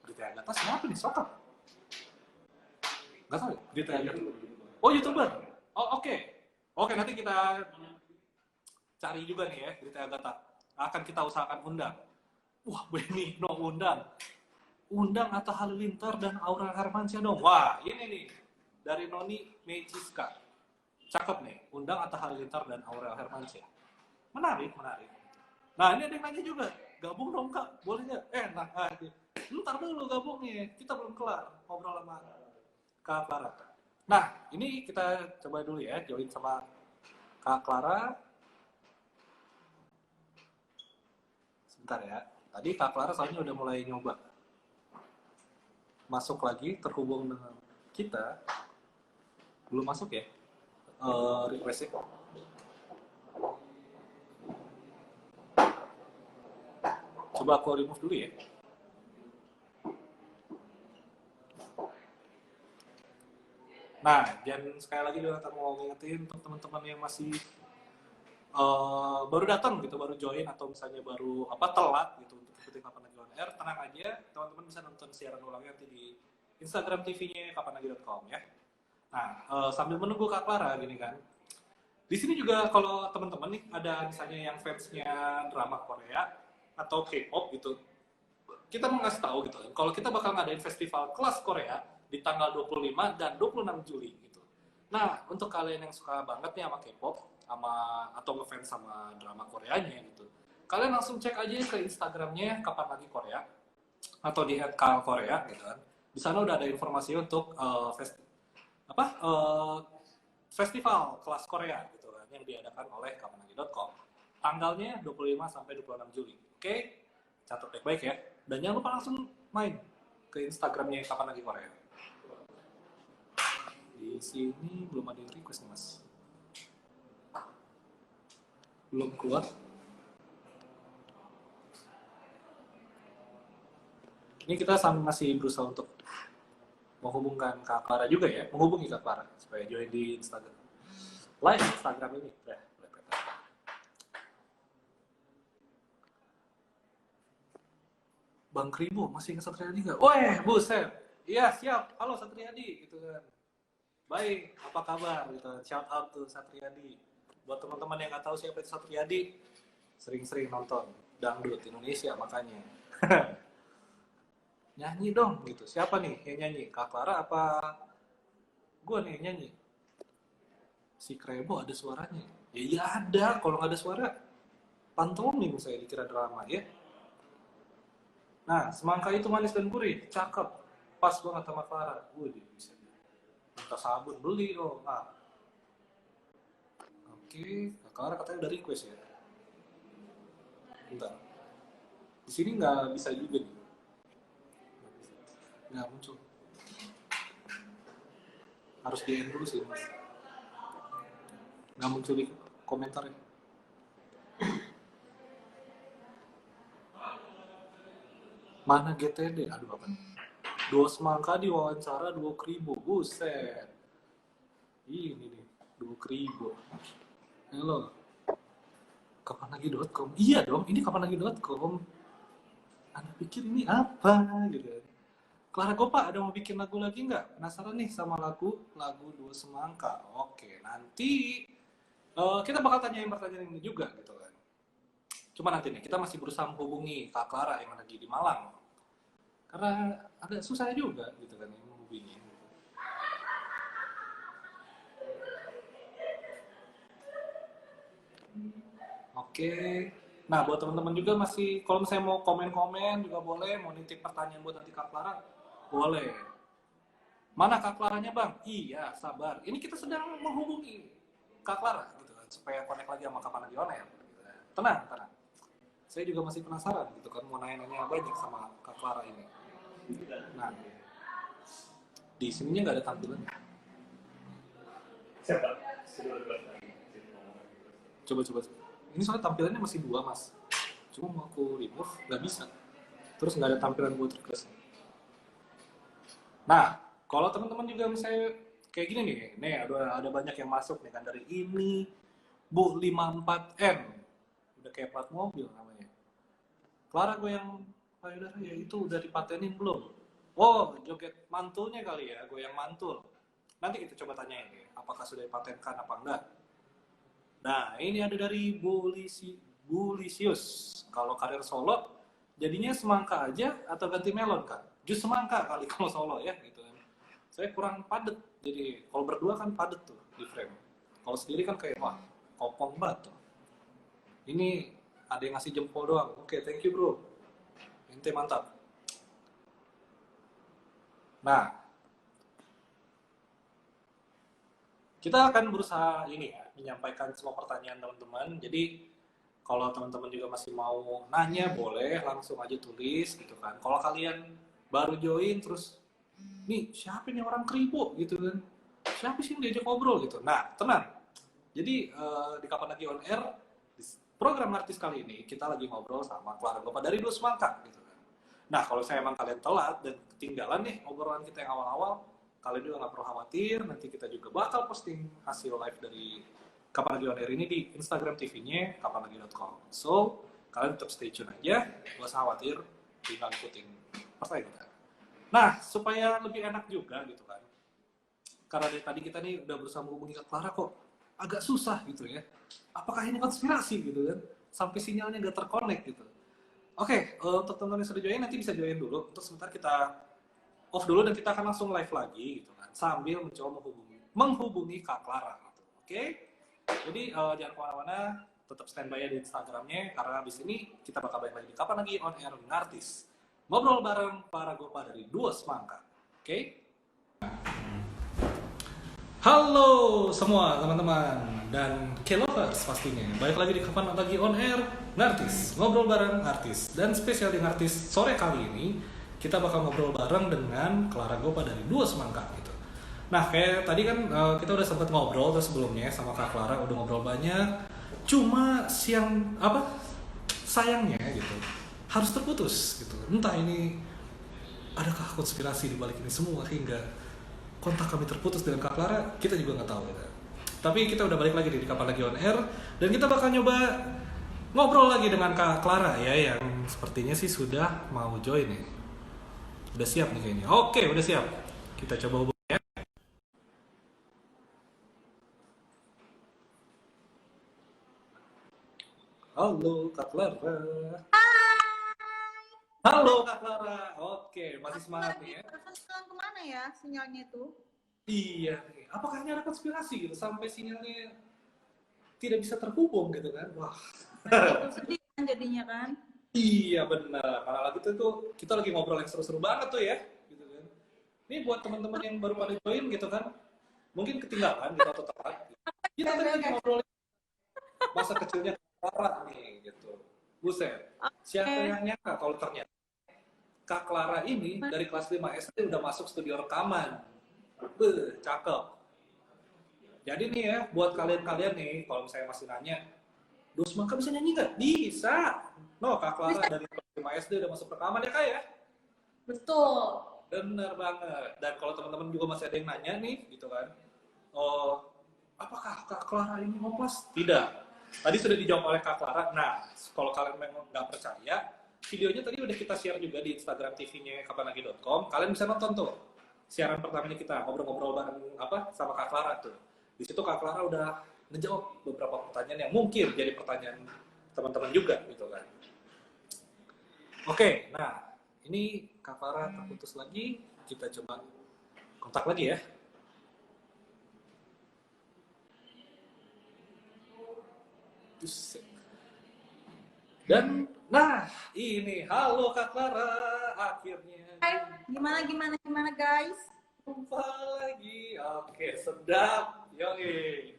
Grite Agatha siapa nih, sokap? Nggak tahu ya, Grite Agatha. Oh, YouTuber. Oh, oke, nanti kita cari juga nih ya Grite Agatha. Akan kita usahakan undang. Wah, Benny no undang Atta Halilintar dan Aurel Hermansyah dong. Wah, ini nih dari Noni Mejiska. Cakep nih, undang Atta Halilintar dan Aurel Hermansyah. Menarik. Nah, ini ada yang nanya juga, gabung dong kak, boleh nggak? Ntar dulu gabung nih, kita belum kelar ngobrol sama Kak Clara. Nah, ini kita coba dulu ya, join sama Kak Clara. Sebentar ya, tadi Kak Clara soalnya udah mulai nyoba masuk lagi, terhubung dengan kita. Belum masuk ya, request-nya. Coba aku remove dulu ya. Nah, dan sekali lagi juga kita mau ngingetin untuk teman-teman yang masih baru datang gitu, baru join atau misalnya baru telat gitu untuk ikutin Kapan Lagi On Air, tenang aja, teman-teman bisa nonton siaran ulangnya nanti di Instagram TV-nya kapanlagi.com ya. Nah, sambil menunggu Kak Clara gini kan, di sini juga kalau teman-teman nih ada misalnya yang fansnya drama Korea atau K-pop gitu, kita mau ngasih tahu gitu, kalau kita bakal ngadain festival kelas Korea di tanggal 25 dan 26 Juli gitu. Nah, untuk kalian yang suka banget nih sama K-pop atau ngefans sama drama Koreanya gitu, kalian langsung cek aja ke Instagramnya Kapan Lagi Korea atau di @kalkorea gitu kan. Di sana udah ada informasi untuk festival kelas Korea gitu kan yang diadakan oleh kapanlagi.com. Tanggalnya 25 sampai 26 Juli. Oke? Catat baik-baik ya. Dan jangan lupa langsung main ke Instagramnya Kapan Lagi Korea. Di sini belum ada yang request nih, Mas. Belum keluar. Ini kita masih berusaha untuk menghubungkan Kak Clara juga ya, menghubungi Kak Clara supaya join di Instagram. Live Instagram ini. Bang Kribo, masih ingat Satriadi nggak? Weh, buset. Iya, siap. Halo Satriadi, gitu kan. Baik, apa kabar? Gitu. Shout out to Satriadi. Buat teman-teman yang nggak tahu siapa itu Satriadi, sering-sering nonton dangdut Indonesia makanya. Nyanyi dong, gitu. Siapa nih yang nyanyi? Kak Clara apa gue nih yang nyanyi? Si Krebo ada suaranya. Ya iya ada, kalau nggak ada suara, pantomim saya dikira drama ya. Nah, semangka itu manis dan gurih, cakep, pas banget sama Clara. Wih, bisa minta sabun beli loh. Nah, oke, Clara katanya udah request ya. Bentar, di sini nggak bisa juga nih, nggak muncul. Harus di end dulu sih, mas. Nggak muncul di komentarnya. Mana GTD? Aduh apa nih? Dua semangka diwawancara 2 kribo. Buset. Ini nih, 2 kribo. Halo. Kapanlagi.com. Iya dong, ini kapanlagi.com. Anda pikir ini apa gitu. Clara Gopa ada mau bikin lagu lagi nggak? Penasaran nih sama lagu Dua Semangka. Oke, nanti kita bakal tanyain pertanyaan ini juga gitu kan. Cuma nanti nih, kita masih berusaha menghubungi Kak Clara yang lagi di Malang. Karena agak susah juga gitu kan menghubungi. Oke. Nah, buat teman-teman juga masih, kalau misalnya mau komen-komen juga boleh, mau nitip pertanyaan buat nanti Kak Clara, boleh. Mana Kak Claranya bang? Iya, sabar. Ini kita sedang menghubungi Kak Clara gitu kan, supaya connect lagi sama Kapan Lagi On Air. Gitu. Tenang. Saya juga masih penasaran gitu kan, mau nanya-nanya banyak sama Kak Clara ini. Nah, di sininya nggak ada tampilannya. Coba. Ini soalnya tampilannya masih 2 mas. Cuma mau aku remove nggak bisa. Terus nggak ada tampilan buat request. Nah, kalau teman-teman juga misalnya kayak gini nih ada banyak yang masuk nih kan dari ini Bu 54M. Udah kayak plat mobil namanya. Clara goyang payudara ya itu udah dipatenin belum? Oh, joget mantulnya kali ya, goyang mantul. Nanti kita coba tanyain ya, apakah sudah dipatenkan apa enggak. Nah, ini ada dari Bulisius. Kalau karir solo, jadinya semangka aja atau ganti melon, Kak? Jus semangka kali kalau solo ya, gitu kan. Saya kurang padet, jadi kalau berdua kan padet tuh di frame. Kalau sendiri kan kayak, wah, kopong banget tuh. Ini ada yang ngasih jempol doang. Oke, thank you bro. Ente mantap. Nah, kita akan berusaha ini ya, menyampaikan semua pertanyaan teman-teman. Jadi kalau teman-teman juga masih mau nanya, boleh langsung aja tulis gitu kan. Kalau kalian baru join terus, nih siapa nih orang Kribo gitu kan? Siapa sih yang diajak ngobrol gitu? Nah, tenang. Jadi di Kapan Lagi On Air, program artis kali ini kita lagi ngobrol sama Clara Gopa dari Dua Semangka gitu kan. Nah, kalau saya emang kalian telat dan ketinggalan nih obrolan kita yang awal-awal, kalian juga nggak perlu khawatir, nanti kita juga bakal posting hasil live dari Kapan Lagi On Air ini di Instagram TV-nya kapanlagi.com. So, kalian tetap stay tune aja, gak usah khawatir, tinggal ikutin pertanyaan kita. Nah, supaya lebih enak juga gitu kan, karena dari tadi kita nih udah berusaha menghubungi Kak Clara kok agak susah gitu ya. Apakah ini konspirasi gitu kan? Sampai sinyalnya nggak terkonek gitu. Oke, untuk teman-teman yang sudah join nanti bisa join dulu. Untuk sebentar kita off dulu dan kita akan langsung live lagi gitu kan. Sambil mencoba menghubungi Kak Clara. Gitu. Oke? Jadi jangan kemana-mana, tetap standby ya di Instagramnya karena habis ini kita bakal balik lagi di Kapan Lagi On Air Ngartis. Ngobrol bareng para Gopa dari Dua Semangka. Oke? Halo semua teman-teman dan K-lovers pastinya. Balik lagi di Kapan Lagi On Air Ngartis, ngobrol bareng artis. Dan spesial di Ngartis sore kali ini kita bakal ngobrol bareng dengan Clara Gopa dari Dua Semangka gitu. Nah, kayak tadi kan kita udah sempat ngobrol tuh sebelumnya sama Kak Clara, udah ngobrol banyak. Cuma sayangnya gitu harus terputus gitu. Entah ini adakah konspirasi di balik ini semua hingga kontak kami terputus dengan Kak Clara, kita juga nggak tahu ya. Tapi kita udah balik lagi di Kapan Lagi On Air dan kita bakal nyoba ngobrol lagi dengan Kak Clara ya yang sepertinya sih sudah mau join nih. Udah siap nih kayaknya. Oke, udah siap. Kita coba hubungi ya. Halo Kak Clara. Halo Kak Clara. Oke, masih semangat nih ya. Tersesat kemana ya sinyalnya itu? Iya nih. Apakah ini ada konspirasi gitu sampai sinyalnya tidak bisa terhubung gitu kan? Wah. Nah, itu sedih kan jadinya kan? Iya benar. Karena lagi itu kita lagi ngobrol yang seru-seru banget tuh ya, gitu kan. Ini buat teman-teman yang baru pada join gitu kan, mungkin ketinggalan gitu atau telat. Kita tadi lagi ngobrolin masa kecilnya Clara nih gitu. Buset. Siapa yang nyangka kalau ternyata Kak Clara ini dari kelas 5 SD udah masuk studio rekaman. Cakep. Jadi nih ya, buat kalian-kalian nih, kalau misalnya masih nanya, Dos Semangka bisa nyanyi nggak? Bisa. No, Kak Clara dari kelas 5 SD udah masuk rekaman ya Kak ya? Betul. Bener banget. Dan kalau teman-teman juga masih ada yang nanya nih, gitu kan, oh, apakah Kak Clara ini hopeless? Tidak. Tadi sudah dijawab oleh Kak Clara. Nah, kalau kalian memang nggak percaya, videonya tadi udah kita share juga di Instagram TV-nya kapanlagi.com. Kalian bisa nonton tuh. Siaran pertamanya kita ngobrol-ngobrol bareng sama Kak Clara tuh. Di situ Kak Clara udah ngejawab beberapa pertanyaan yang mungkin jadi pertanyaan teman-teman juga gitu kan. Oke, nah ini Kak Clara terputus lagi. Kita coba kontak lagi ya. Dan nah ini halo Kak Clara akhirnya. Hai, gimana guys? Jumpa lagi. Oke, sedap. Yoi.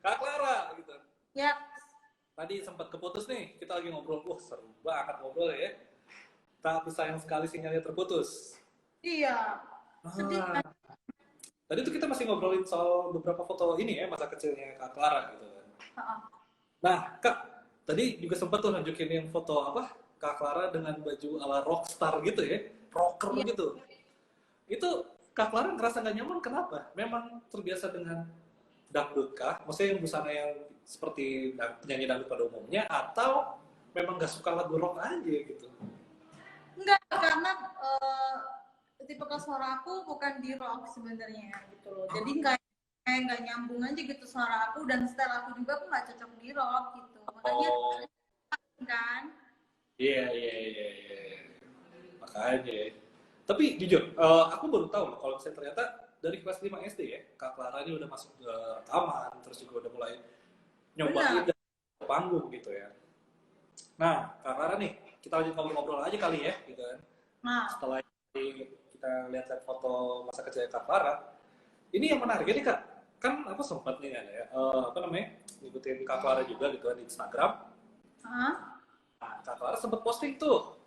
Kak Clara gitu. Ya. Tadi sempat keputus nih. Kita lagi ngobrol. Wah, seru banget ngobrol ya. Tapi sayang sekali sinyalnya terputus. Iya. Sedih kan? Tadi tuh kita masih ngobrolin soal beberapa foto ini ya, masa kecilnya Kak Clara gitu kan. Nah, Kak, tadi juga sempat tuh nunjukin yang foto Kak Clara dengan baju ala rockstar gitu ya. Rocker gitu. Itu Kak Clara ngerasa nggak nyaman kenapa? Memang terbiasa dengan dangdut kah? Maksudnya yang busana yang seperti penyanyi dangdut pada umumnya atau memang nggak suka lagu rock aja gitu? Enggak, karena tipe suara aku bukan di rock sebenarnya gitu loh. Jadi kayak nggak nyambung aja gitu suara aku, dan style aku juga aku nggak cocok di rock gitu. Makanya Oh, kan. iya, iya, iya, iya. Makanya. Tapi jujur, aku baru tahu loh kalau misalnya ternyata dari kelas 5 SD ya, Kak Clara ini udah masuk ke rekaman, terus juga udah mulai nyobain Benar. dan ke panggung gitu ya. Nah, Kak Clara nih, kita lanjut ngobrol-ngobrol aja kali ya, gitu kan. Nah, Setelah kita lihat foto masa kecil Kak Clara, ini yang menarik ini Kak, kan aku sempat nih ada ya, apa namanya, ngikutin Kak Clara juga gitu kan di Instagram. Hah? Nah, Kak Clara sempat posting tuh,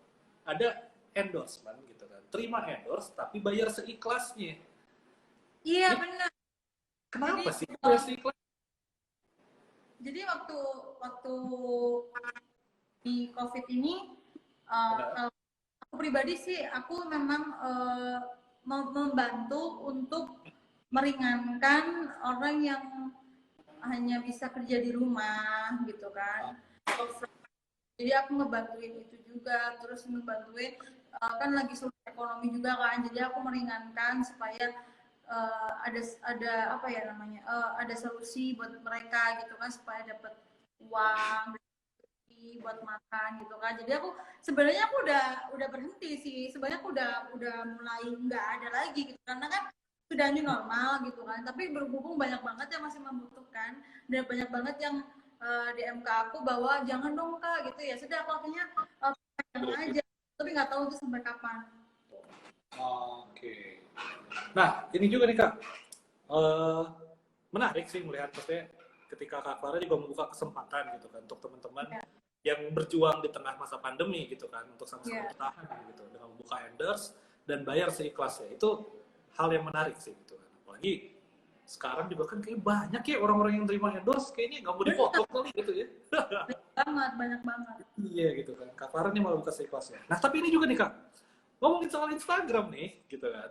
ada endorsement gitu kan, terima endorse tapi bayar seikhlasnya. Iya Ini benar. Jadi kenapa sih bayar seikhlas? jadi waktu waktu di COVID ini, Benar. kalau aku pribadi sih aku memang membantu untuk meringankan orang yang hanya bisa kerja di rumah gitu kan. Jadi aku ngebantuin itu juga, terus ngebantuin kan lagi sulit ekonomi juga kan, jadi aku meringankan supaya ada apa ya namanya, ada solusi buat mereka gitu kan, supaya dapat uang buat makan gitu kan. Jadi aku sebenarnya aku udah berhenti sih, sebenarnya aku udah mulai nggak ada lagi gitu, karena kan sudah new normal gitu kan. Tapi berhubung banyak banget yang masih membutuhkan, dan banyak banget yang DM ke aku bahwa jangan dong kak gitu, ya sudah aku akhirnya jangan aja, tapi nggak tahu tuh sampai kapan. Oke. Nah, ini juga nih Kak, eh menarik sih melihat maksudnya ketika Kak Clara juga membuka kesempatan gitu kan untuk teman-teman Ya, yang berjuang di tengah masa pandemi gitu kan untuk sama-sama ya. bertahan gitu dengan membuka endorse dan bayar seikhlasnya. Itu hal yang menarik sih gitu kan. Apalagi sekarang juga kan kayak banyak ya orang-orang yang terima endorse kayaknya nggak mau Benar dipotong kali gitu ya. banget, banyak banget. Iya gitu kan. Kak Clara nih malah buka seikhlasnya. Nah, tapi ini juga nih Kak, ngomongin soal Instagram nih gitu kan.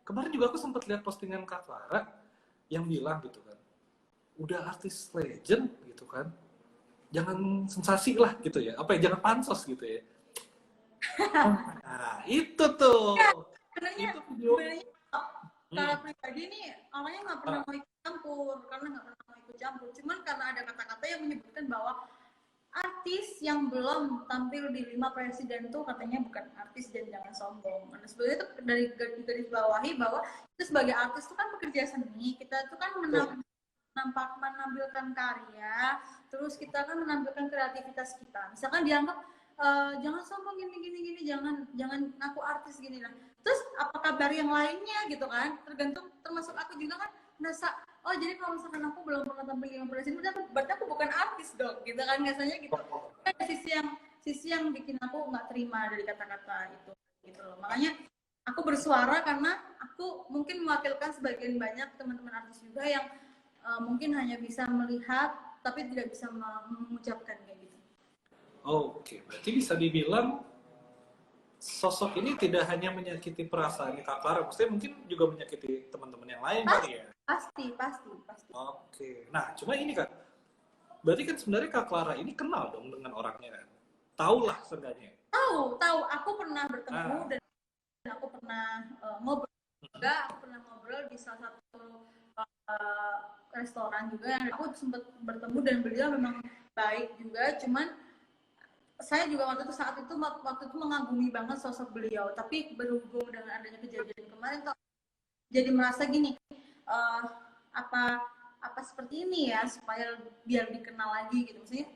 Kemarin juga aku sempat lihat postingan Kak Clara yang bilang gitu kan, udah artis legend gitu kan, jangan sensasi lah gitu ya, apa ya, jangan pansos gitu ya. Nah, itu tuh, Sebenarnya itu video. sebenarnya kalau Hmm. pribadi nih orangnya nggak pernah Ah, mau ikut campur, karena nggak pernah mau ikut campur. Cuman karena ada kata-kata yang menyebutkan bahwa artis yang belum tampil di 5 presiden tuh katanya bukan artis dan jangan sombong. Nah, sebenarnya itu dari garis bawahi bahwa itu sebagai artis itu kan pekerja seni, kita itu kan betul. menampilkan karya, terus kita kan menampilkan kreativitas kita. Misalkan dianggap jangan sombong gini gini gini, jangan jangan ngaku artis gini lah. Terus apa kabar yang lainnya gitu kan? Tergantung, termasuk aku juga kan merasa, oh jadi kalau misalkan aku belum pernah tampil di presiden, berarti aku bukan artis dong, gitu kan biasanya gitu. Ada sisi yang bikin aku nggak terima dari kata-kata itu, gitu loh. Makanya aku bersuara karena aku mungkin mewakilkan sebagian banyak teman-teman artis juga yang mungkin hanya bisa melihat tapi tidak bisa mengucapkan kayak gitu. Oke, berarti bisa dibilang sosok ini tidak hanya menyakiti perasaan Kak Clara, maksudnya mungkin juga menyakiti teman-teman yang lain kali Pasti, ya. pasti, pasti, pasti. Oke, nah cuma ini Kak, berarti kan sebenarnya Kak Clara ini kenal dong dengan orangnya kan, tahu lah seenggaknya. Tahu, aku pernah bertemu, Nah, dan aku pernah ngobrol juga, aku pernah ngobrol di salah satu uh, restoran juga yang aku sempat bertemu, dan beliau memang baik juga. Cuman saya juga waktu itu mengagumi banget sosok beliau, tapi berhubung dengan adanya kejadian kemarin tuh jadi merasa gini, uh, apa apa seperti ini ya supaya biar dikenal lagi gitu. Maksudnya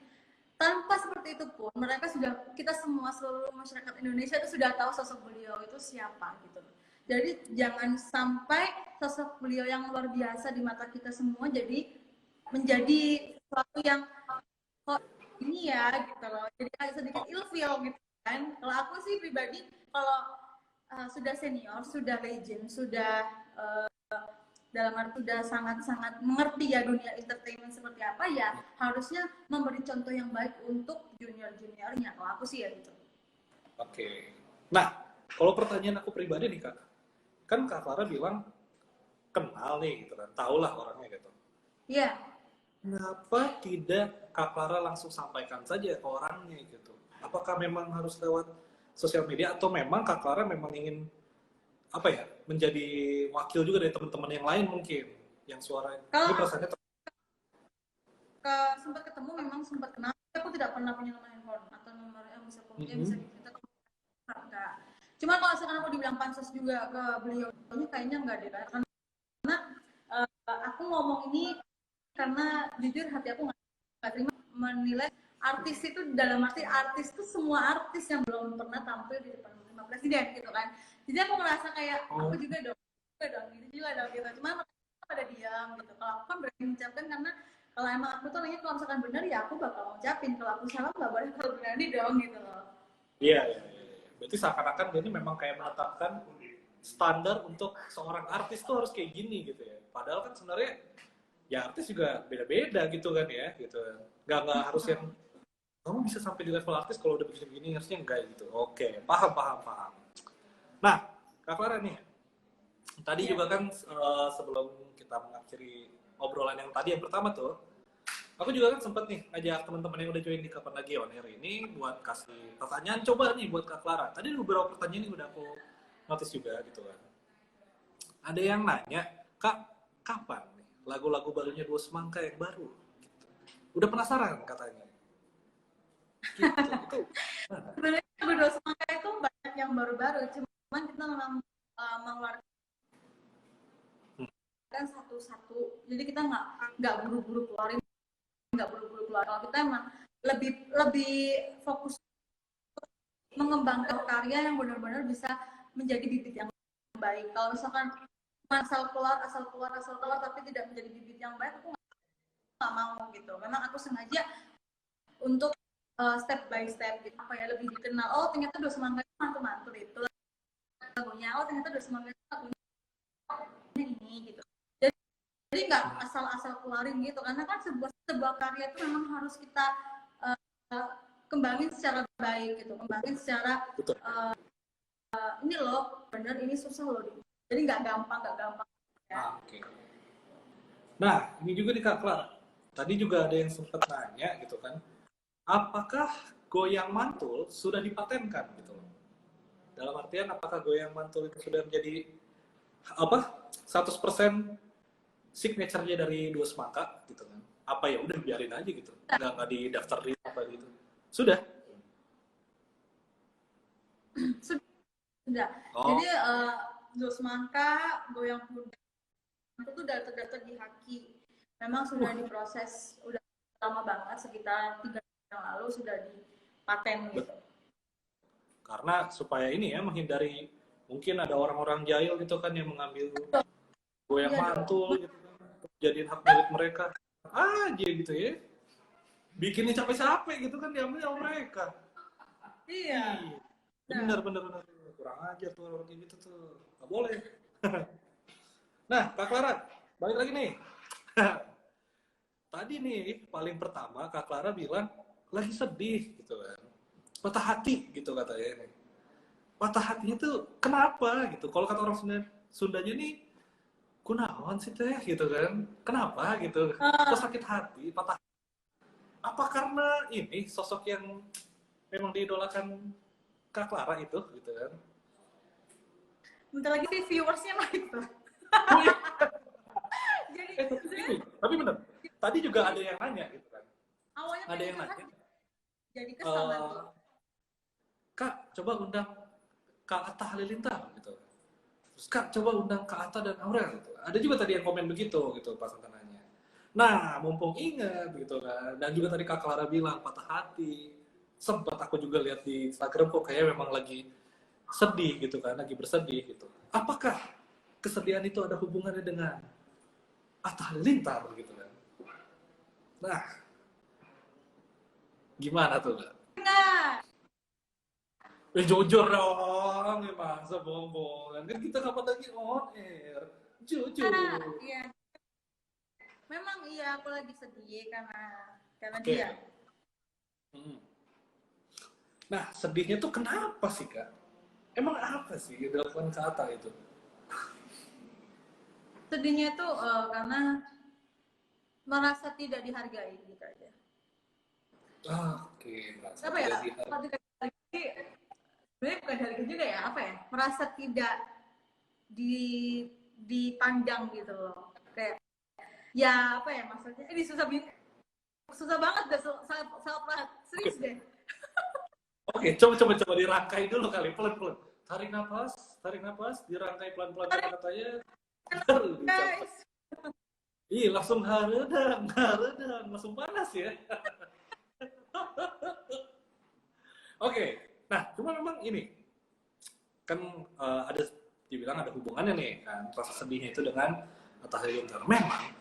tanpa seperti itu pun mereka sudah, kita semua seluruh masyarakat Indonesia itu sudah tahu sosok beliau itu siapa gitu. Jadi jangan sampai sosok beliau yang luar biasa di mata kita semua jadi menjadi sesuatu yang kok ini ya gitu loh, jadi kayak sedikit ilfeel gitu kan. Kalau aku sih pribadi, kalau sudah senior, sudah legend, sudah dalam arti sudah sangat-sangat mengerti ya dunia entertainment seperti apa, ya harusnya memberi contoh yang baik untuk junior-juniornya. Kalau aku sih ya gitu. oke. Nah, kalau pertanyaan aku pribadi nih Kak, kan Kak Clara bilang kenal nih gitu kan, tahu lah orangnya gitu. Iya. Kenapa tidak Kak Clara langsung sampaikan saja ke orangnya gitu? Apakah memang harus lewat sosial media atau memang Kak Clara memang ingin apa ya menjadi wakil juga dari teman-teman yang lain mungkin yang suara ini Kalau perasaannya sempat ketemu memang sempat kenal, tapi aku tidak pernah punya nomor handphone atau nomor yang bisa Mhm. kita enggak. Cuma kalau misalkan aku dibilang pansos juga ke beliau, kayaknya enggak deh, karena aku ngomong ini karena jujur hati aku nggak terima menilai artis itu, dalam arti artis itu semua artis yang belum pernah tampil di depan 5 presiden gitu kan. Jadi aku merasa kayak aku Oh, juga dong gitu juga dong gitu. Cuma pada diam gitu. Kalau aku kan berani mengucapkan karena kalau emang aku tuh orangnya kalau misalkan benar ya aku bakal ngucapin, kalau aku salah nggak boleh kalau berani dong gitu loh. iya, iya, iya. Berarti seakan-akan ini memang kayak menetapkan standar untuk seorang artis tuh harus kayak gini gitu ya. Padahal kan sebenarnya ya artis juga beda-beda gitu kan ya, gitu. Nggak harus yang kamu bisa sampai di level artis kalau udah begini-begini harusnya enggak gitu. Oke, paham, paham, paham. Nah, Kak Clara nih, tadi Iya. juga kan sebelum kita mengakhiri obrolan yang tadi yang pertama tuh, aku juga kan sempet nih ngajak teman-teman yang udah join di Kapan Lagi On Air ini buat kasih pertanyaan coba nih buat Kak Clara. Tadi beberapa pertanyaan ini udah aku notice juga gitu kan. Ada yang nanya, Kak, kapan nih lagu-lagu barunya Dua Semangka yang baru? Gitu. Udah penasaran katanya. Gitu. Itu mana? Sebenarnya berdua semangka itu banyak yang baru-baru, cuman kita memang mengeluarkan Hmm. satu-satu. Jadi kita nggak buru-buru keluarin, nggak buru-buru keluar. Kalau kita emang lebih lebih fokus mengembangkan karya yang benar-benar bisa menjadi bibit yang baik. Kalau misalkan asal keluar tapi tidak menjadi bibit yang baik, aku nggak mau gitu. Memang aku sengaja untuk step by step gitu, apa ya, lebih dikenal. Oh ternyata Dua Semangka itu mantul-mantul itu lagunya. Oh ternyata Dua Semangka itu lagunya ini gitu. Jadi nggak asal-asal keluarin gitu, karena kan sebuah karya itu memang harus kita uh, kembangin secara baik gitu, kembangin secara Betul. ini loh bener, ini susah loh, jadi nggak gampang ya. Ah, oke. Nah, ini juga nih Kak Clara. Tadi juga ada yang sempat nanya gitu kan, apakah goyang mantul sudah dipatenkan gitu loh. Dalam artian apakah goyang mantul itu sudah menjadi apa 100% signature-nya dari Dua Semangka gitu kan? Apa ya udah biarin aja gitu, nggak didaftar di apa gitu. Sudah. Sudah. Jadi Oh, Dua Semangka, Goyang Puda itu tuh udah terdaftar di Haki. Memang sudah wah, diproses, udah lama banget, sekitar 3 tahun yang lalu sudah dipaten gitu. karena supaya ini ya menghindari mungkin ada orang-orang jahil gitu kan yang mengambil goyang Iya dong. mantul gitu kan, jadiin hak milik mereka aja gitu ya. Bikinnya capek-capek gitu kan diambil sama mereka. Iya. Iya, Nah, bener bener bener. Kurang ajar tuh orang kayak gitu tuh. Gak boleh. Nah, Kak Clara, balik lagi nih. Tadi nih paling pertama Kak Clara bilang lagi sedih gitu kan. Patah hati gitu katanya nih. Patah hatinya tuh kenapa gitu. Kalau kata orang Sundanya nih kunaon sih teh gitu kan. Kenapa gitu. Kok sakit hati, patah. Apa karena ini sosok yang memang diidolakan Kak Clara itu gitu kan. bentar lagi sih viewersnya naik tuh. Oh iya, Jadi ini, tapi bener. Tadi juga ada yang nanya gitu kan. awalnya Ada pengen yang curhat, nanya, jadi kesel nanti. eh Kak, coba undang Kak Atta Halilintar gitu. Terus Kak, coba undang Kak Atta dan Aurel gitu. Ada juga tadi yang komen begitu gitu pas nanya. Nah, mumpung ingat gitu kan. Dan juga tadi Kak Clara bilang patah hati. Sempat aku juga lihat di Instagram kok kayak memang lagi sedih gitu kan, lagi bersedih gitu. Apakah kesedihan itu ada hubungannya dengan Atta Halilintar gitu kan? Nah, gimana tuh, Kak? Nah, Jujur dong, ya masa bohong-bohongan. Kan kita kapan lagi on air. Jujur. iya, memang iya aku lagi sedih karena Oke. dia. Hmm. Nah, sedihnya tuh kenapa sih, Kak? Emang apa sih yang dilakukan Kak Ata itu? Sedihnya tuh karena merasa tidak dihargai gitu aja. Oke, merasa Apa ya? tidak dihargai. Kalau tidak dihargai, sebenarnya bukan dihargai juga ya, apa ya? Merasa tidak di dipandang gitu loh. Kayak ya apa ya maksudnya? Ini susah banget deh, salah Oke, serius deh. oke, coba dirangkai dulu kali, pelan-pelan. Tarik nafas, dirangkai pelan-pelan kata-katanya, baru diucapkan. Guys, Ih, langsung haredang, langsung panas ya. Oke, nah cuma memang ini kan ada dibilang ada hubungannya nih kan rasa sedihnya itu dengan Atta Halilintar. Memang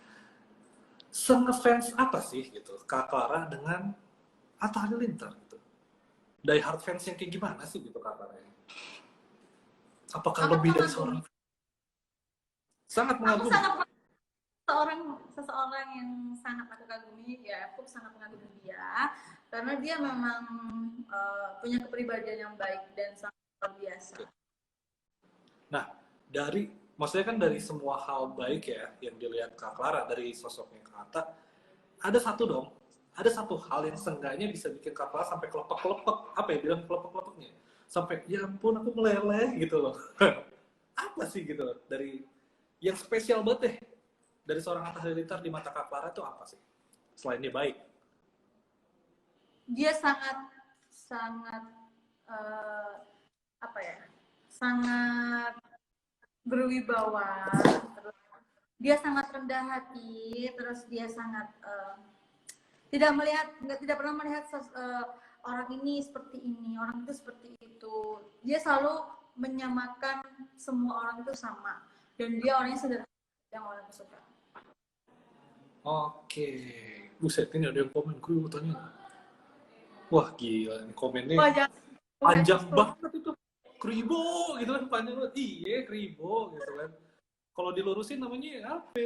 se-ngefans apa sih gitu Kak Clara dengan Atta Halilintar gitu? Die hard fans yang kayak gimana sih gitu Kak Clara? Apakah aku lebih dari mengagumi. seorang sangat Aku mengagumi? sangat seseorang yang sangat aku kagumi ya, aku sangat mengagumi dia karena dia memang punya kepribadian yang baik dan sangat luar biasa. Nah, maksudnya kan dari semua hal baik ya yang dilihat Kak Clara dari sosoknya Kak Atta, ada satu hal yang seenggaknya bisa bikin Kak Clara sampai kelepek-kelepek, apa ya bilang kelepek-kelepeknya, sampai ya ampun aku meleleh gitu loh. Apa sih gitu loh dari yang spesial banget deh dari seorang Atta Halilintar di mata Kak Clara itu apa sih selain dia baik? Dia sangat sangat apa ya, sangat berwibawa, terus dia sangat rendah hati, terus dia sangat tidak pernah melihat orang ini seperti ini, orang itu seperti itu. Dia selalu menyamakan semua orang itu sama, dan dia orangnya sederhana yang orang suka. Oke, buset ini ada yang komen gue tanya. Wah gila, ini komennya Wah, jangan panjang banget itu. Kribo gitu kan, panjang banget. Iya, kribo gitu kan. Kalau dilurusin namanya apa?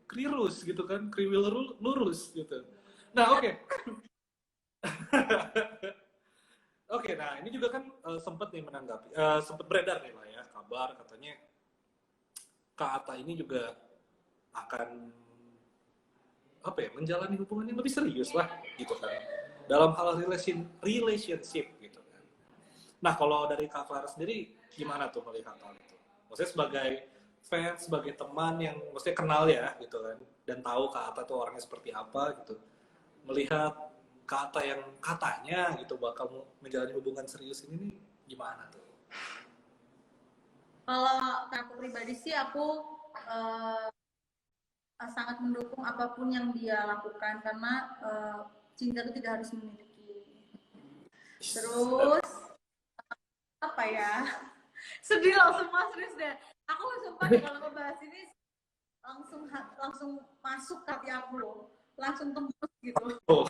Krirus gitu kan, kriwil lurus gitu. Nah, oke. Oke, nah ini juga kan sempat nih menanggapi, sempat beredar nih lah ya kabar katanya Kak Atta ini juga akan apa ya menjalani hubungan yang lebih serius lah gitu kan dalam hal relationship gitu kan. Nah kalau dari Kak Clara sendiri gimana tuh melihat hal itu? Maksudnya sebagai fans, sebagai teman yang maksudnya kenal ya gitu kan dan tahu Kak Atta tuh orangnya seperti apa gitu. Melihat Kak Atta yang katanya gitu bakal menjalani hubungan serius ini nih gimana tuh? Kalau aku pribadi sih aku uh, sangat mendukung apapun yang dia lakukan karena cinta itu tidak harus memiliki. Terus apa ya? Sedih langsung mas serius deh. Aku sumpah deh kalau ngebahas ini langsung masuk ke hati aku loh, langsung tembus gitu. Oh,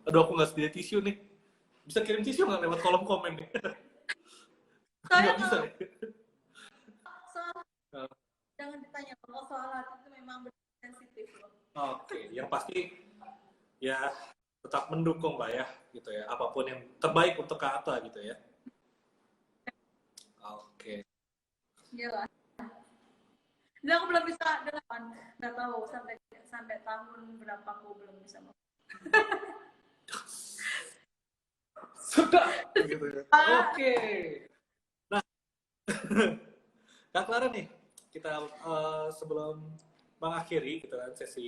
aduh aku nggak sedia tisu nih. Bisa kirim tisu nggak lewat kolom komen nih? Soalnya Nggak bisa kalau ya? soal jangan ditanya, kalau soal hati itu memang sensitif loh. Oke, yang pasti ya tetap mendukung Mbak ya, gitu ya. Apapun yang terbaik untuk Kak Atta gitu ya. Oke. Gila. Dan aku belum bisa delapan, nggak tahu sampai tahun berapa aku belum bisa. Sudah, gitu ya. Oke. Nah, Kak Clara nih, kita sebelum mengakhiri gitu kan sesi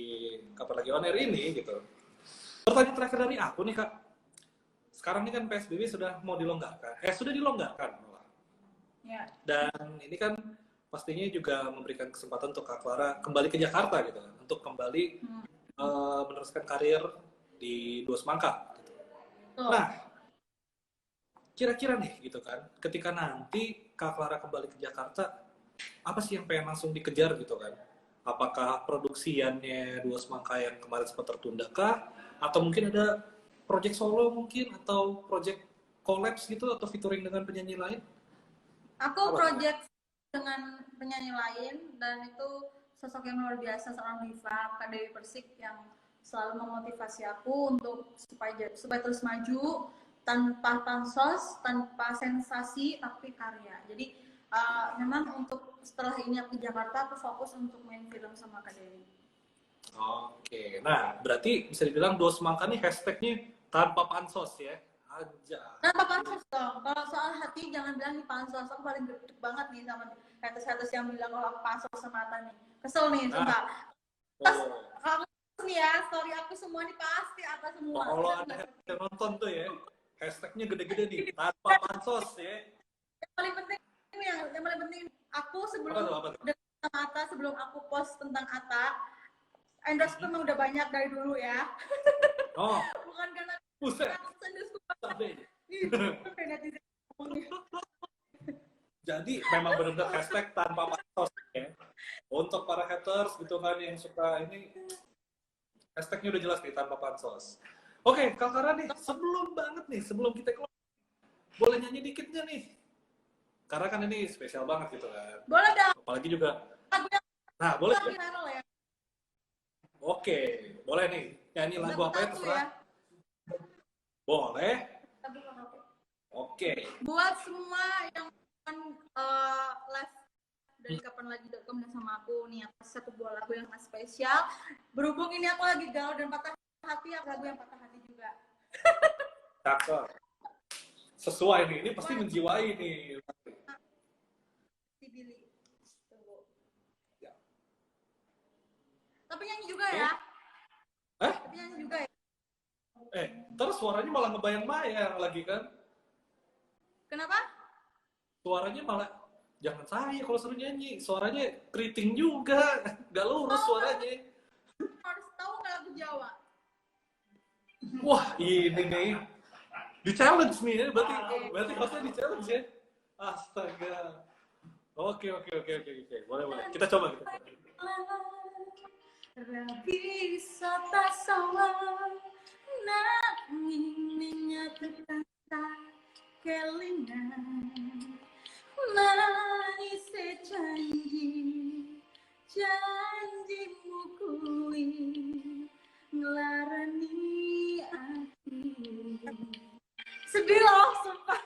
Kapan Lagi On Air ini gitu. Pertanyaan terakhir dari aku nih Kak. Sekarang ini kan PSBB sudah mau dilonggarkan. Sudah dilonggarkan malah. Ya. Dan ini kan pastinya juga memberikan kesempatan untuk Kak Clara kembali ke Jakarta gitu kan. Untuk kembali meneruskan karir di Dua Semangka. Gitu. Nah, kira-kira nih gitu kan, ketika nanti Kak Clara kembali ke Jakarta, apa sih yang pengen langsung dikejar gitu kan? Apakah produksiannya Dua Semangka yang kemarin sempat tertunda kah? Atau mungkin ada project solo mungkin? Atau project collabs gitu? Atau featuring dengan penyanyi lain? Aku project dengan penyanyi lain dan itu sosok yang luar biasa, seorang diva Kak Dewi Persik yang selalu memotivasi aku untuk supaya terus maju tanpa pansos, tanpa sensasi, tapi karya. Jadi memang untuk setelah ini aku di Jakarta, aku fokus untuk main film sama Kak Dewi. Oke, nah berarti bisa dibilang dua semangka nih hashtagnya tanpa pansos ya. Aja. Kenapa pansos dong? Kalau soal hati jangan bilang nih pansos. Aku paling gede banget nih sama haters-haters yang bilang kalau aku pansos semata nih. Kesel nih, Nah, sumpah. Pas oh, aku nih ya, story aku semua nih pasti atas semua. kalau Kita ada nggak hashtag yang nonton tuh ya, hashtagnya gede-gede nih, tanpa pansos ya. yang paling penting yang paling penting aku Apa sebelum tuh, apa tuh? sama Atta, sebelum aku post tentang Atta, endorse memang udah banyak dari dulu ya. Oh, Bukan karena buset, endorse sampai. netizen ngomongnya. Jadi memang benar-benar hashtag tanpa pansos ya. Untuk para haters gitu kan yang suka ini, hashtagnya udah jelas nih tanpa pansos. Oke, Kak Kara nih, sebelum banget nih, sebelum kita keluar, boleh nyanyi dikit nggak nih? Karena kan ini spesial banget gitu kan. Boleh dong, Apalagi juga, lagu yang nah boleh lagi ya? viral ya. Oke, boleh nih. Nyanyi lagu apa ya Tabu terserah. Boleh. Tabu apa? Oke. Buat semua yang live dari kapan lagi.com dan sama aku nih, aku satu buah lagu yang sangat spesial. Berhubung ini aku lagi galau dan patah hati, aku lagu yang patah hati juga. Cakep. Sesuai nih, ini pasti menjiwai nih. Si Billy. Tunggu. Ya. Tapi nyanyi juga ya. Eh? Tapi nyanyi juga ya. Terus suaranya malah ngebayang-bayang lagi kan? Kenapa? Suaranya malah, jangan saya kalau suruh nyanyi. Suaranya keriting juga. Gak lurus suaranya. Harus tahu nggak lagu Jawa? Wah, ini nih. Di challenge nih ya, berarti hostnya di challenge ya. Astaga. Oke. Boleh. Kita coba. Bisa tak salah nanging menyatukan kelingan manis janjimu kui ngelarani hati. Sedih loh, sumpah.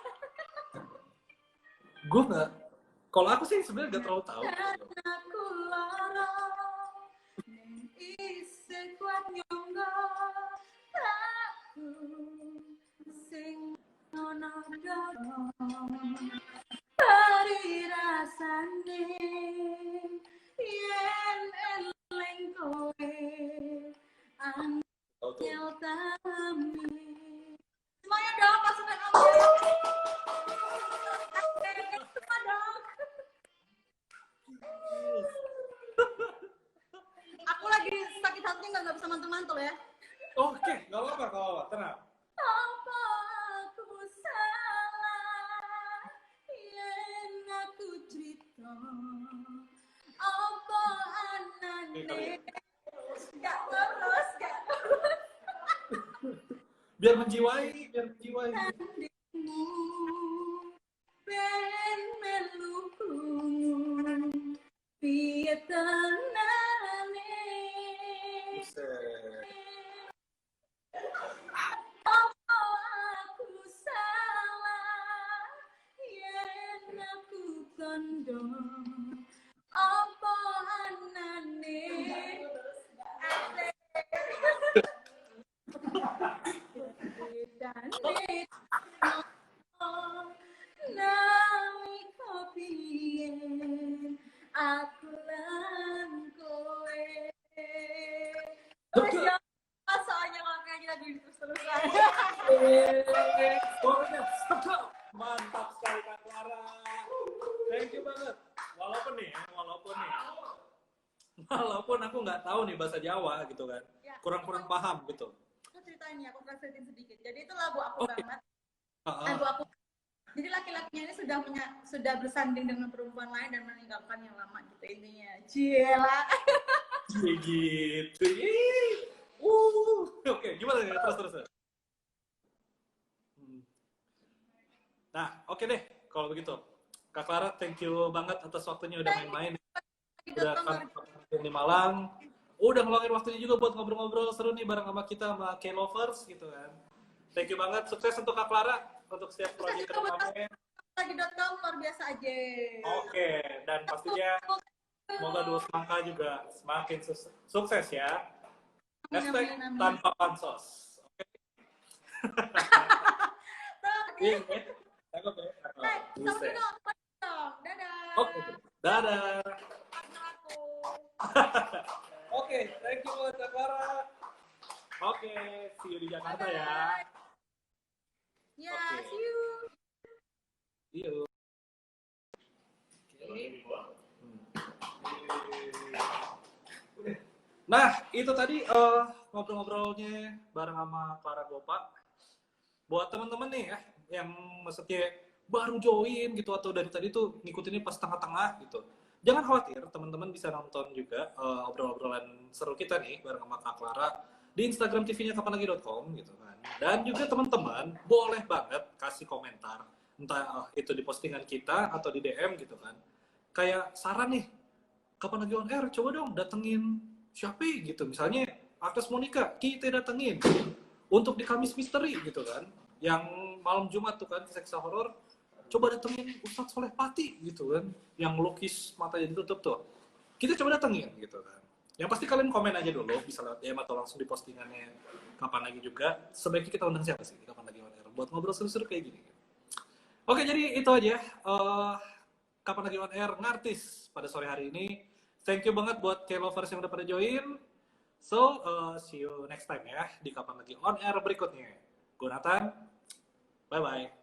Gue nggak, kalau aku sih sebenarnya nggak terlalu tahu. Aku lorong isi kuat nyonggo aku sing ono dorong hari rasane yen eling kowe angel tami. Semuanya dong, pasukan ambil. Semua dong. Aku lagi sakit hati nggak bisa mantul-mantul ya. Oke, nggak apa-apa, tenang. Apa aku salah yen aku cerita apa anane gak lurus Biar menjiwai. tandingmu ben melukumu piye tenane. Buset. Apa aku salah yen aku kondo apa anane dane nawi kopien aku lan kowe. Terus ya, soalnya kalau kayak lagi terus-terusan. Pokoknya stop. Mantap sekali Kak Clara. Thank you banget. Walaupun aku nggak tahu nih bahasa Jawa gitu kan. Ya, Kurang paham gitu. aku ceritain ya, aku translatein sedikit. Jadi itu lagu aku Oke. banget. Lagu aku. Jadi laki-lakinya ini sudah bersanding dengan perempuan lain dan meninggalkan yang lama gitu intinya. Cila. Gitu. Oke, gimana nih? Terus. Nah, oke deh kalau begitu. Kak Clara, thank you banget atas waktunya udah main-main. Udah di Malang. Udah ngeluangin waktunya juga buat ngobrol-ngobrol seru nih bareng sama kita sama K-Lovers gitu kan. Thank you banget. Sukses untuk Kak Clara untuk setiap proyek ke depannya. Lagi.com luar biasa aja. Oke, dan pastinya Semoga dua semangka juga semakin sukses ya. Amin, Hashtag amin, amin. tanpa pansos. Oke. Iya, oke. Cakep ya. Hai, Buset. sama dong. Dadah. Oke, dadah. Partner aku. Oke, thank you buat Kak Clara. Oke, see you di Jakarta ya. Ya, Oke. see you. See you. Nah, itu tadi ngobrol-ngobrolnya bareng sama Clara Gopa. Buat teman-teman nih ya, yang maksudnya baru join gitu atau dari tadi tuh ngikutinnya pas tengah-tengah gitu. Jangan khawatir, teman-teman bisa nonton juga obrol-obrolan seru kita nih bareng sama Kak Clara di Instagram TV-nya kapanlagi.com gitu kan. Dan juga teman-teman boleh banget kasih komentar, entah itu di postingan kita atau di DM gitu kan. Kayak saran nih, kapan lagi on air, coba dong datengin siapa gitu. Misalnya Agnes Monica, kita datengin untuk di Kamis Misteri gitu kan. Yang malam Jumat tuh kan, seksa horor, coba datengin Ustadz Soleh Pati gitu kan. Yang lukis matanya ditutup tuh. Kita coba datengin gitu kan. Yang pasti kalian komen aja dulu, bisa lewat DM atau langsung di postingannya kapan lagi juga. Sebaiknya kita undang siapa sih kapan lagi on air buat ngobrol seru-seru kayak gini. Oke, jadi itu aja. Kapan lagi on air ngartis pada sore hari ini. Thank you banget buat K-lovers yang udah pada join. So, see you next time ya di kapan lagi on air berikutnya. Gue Nathan, bye-bye.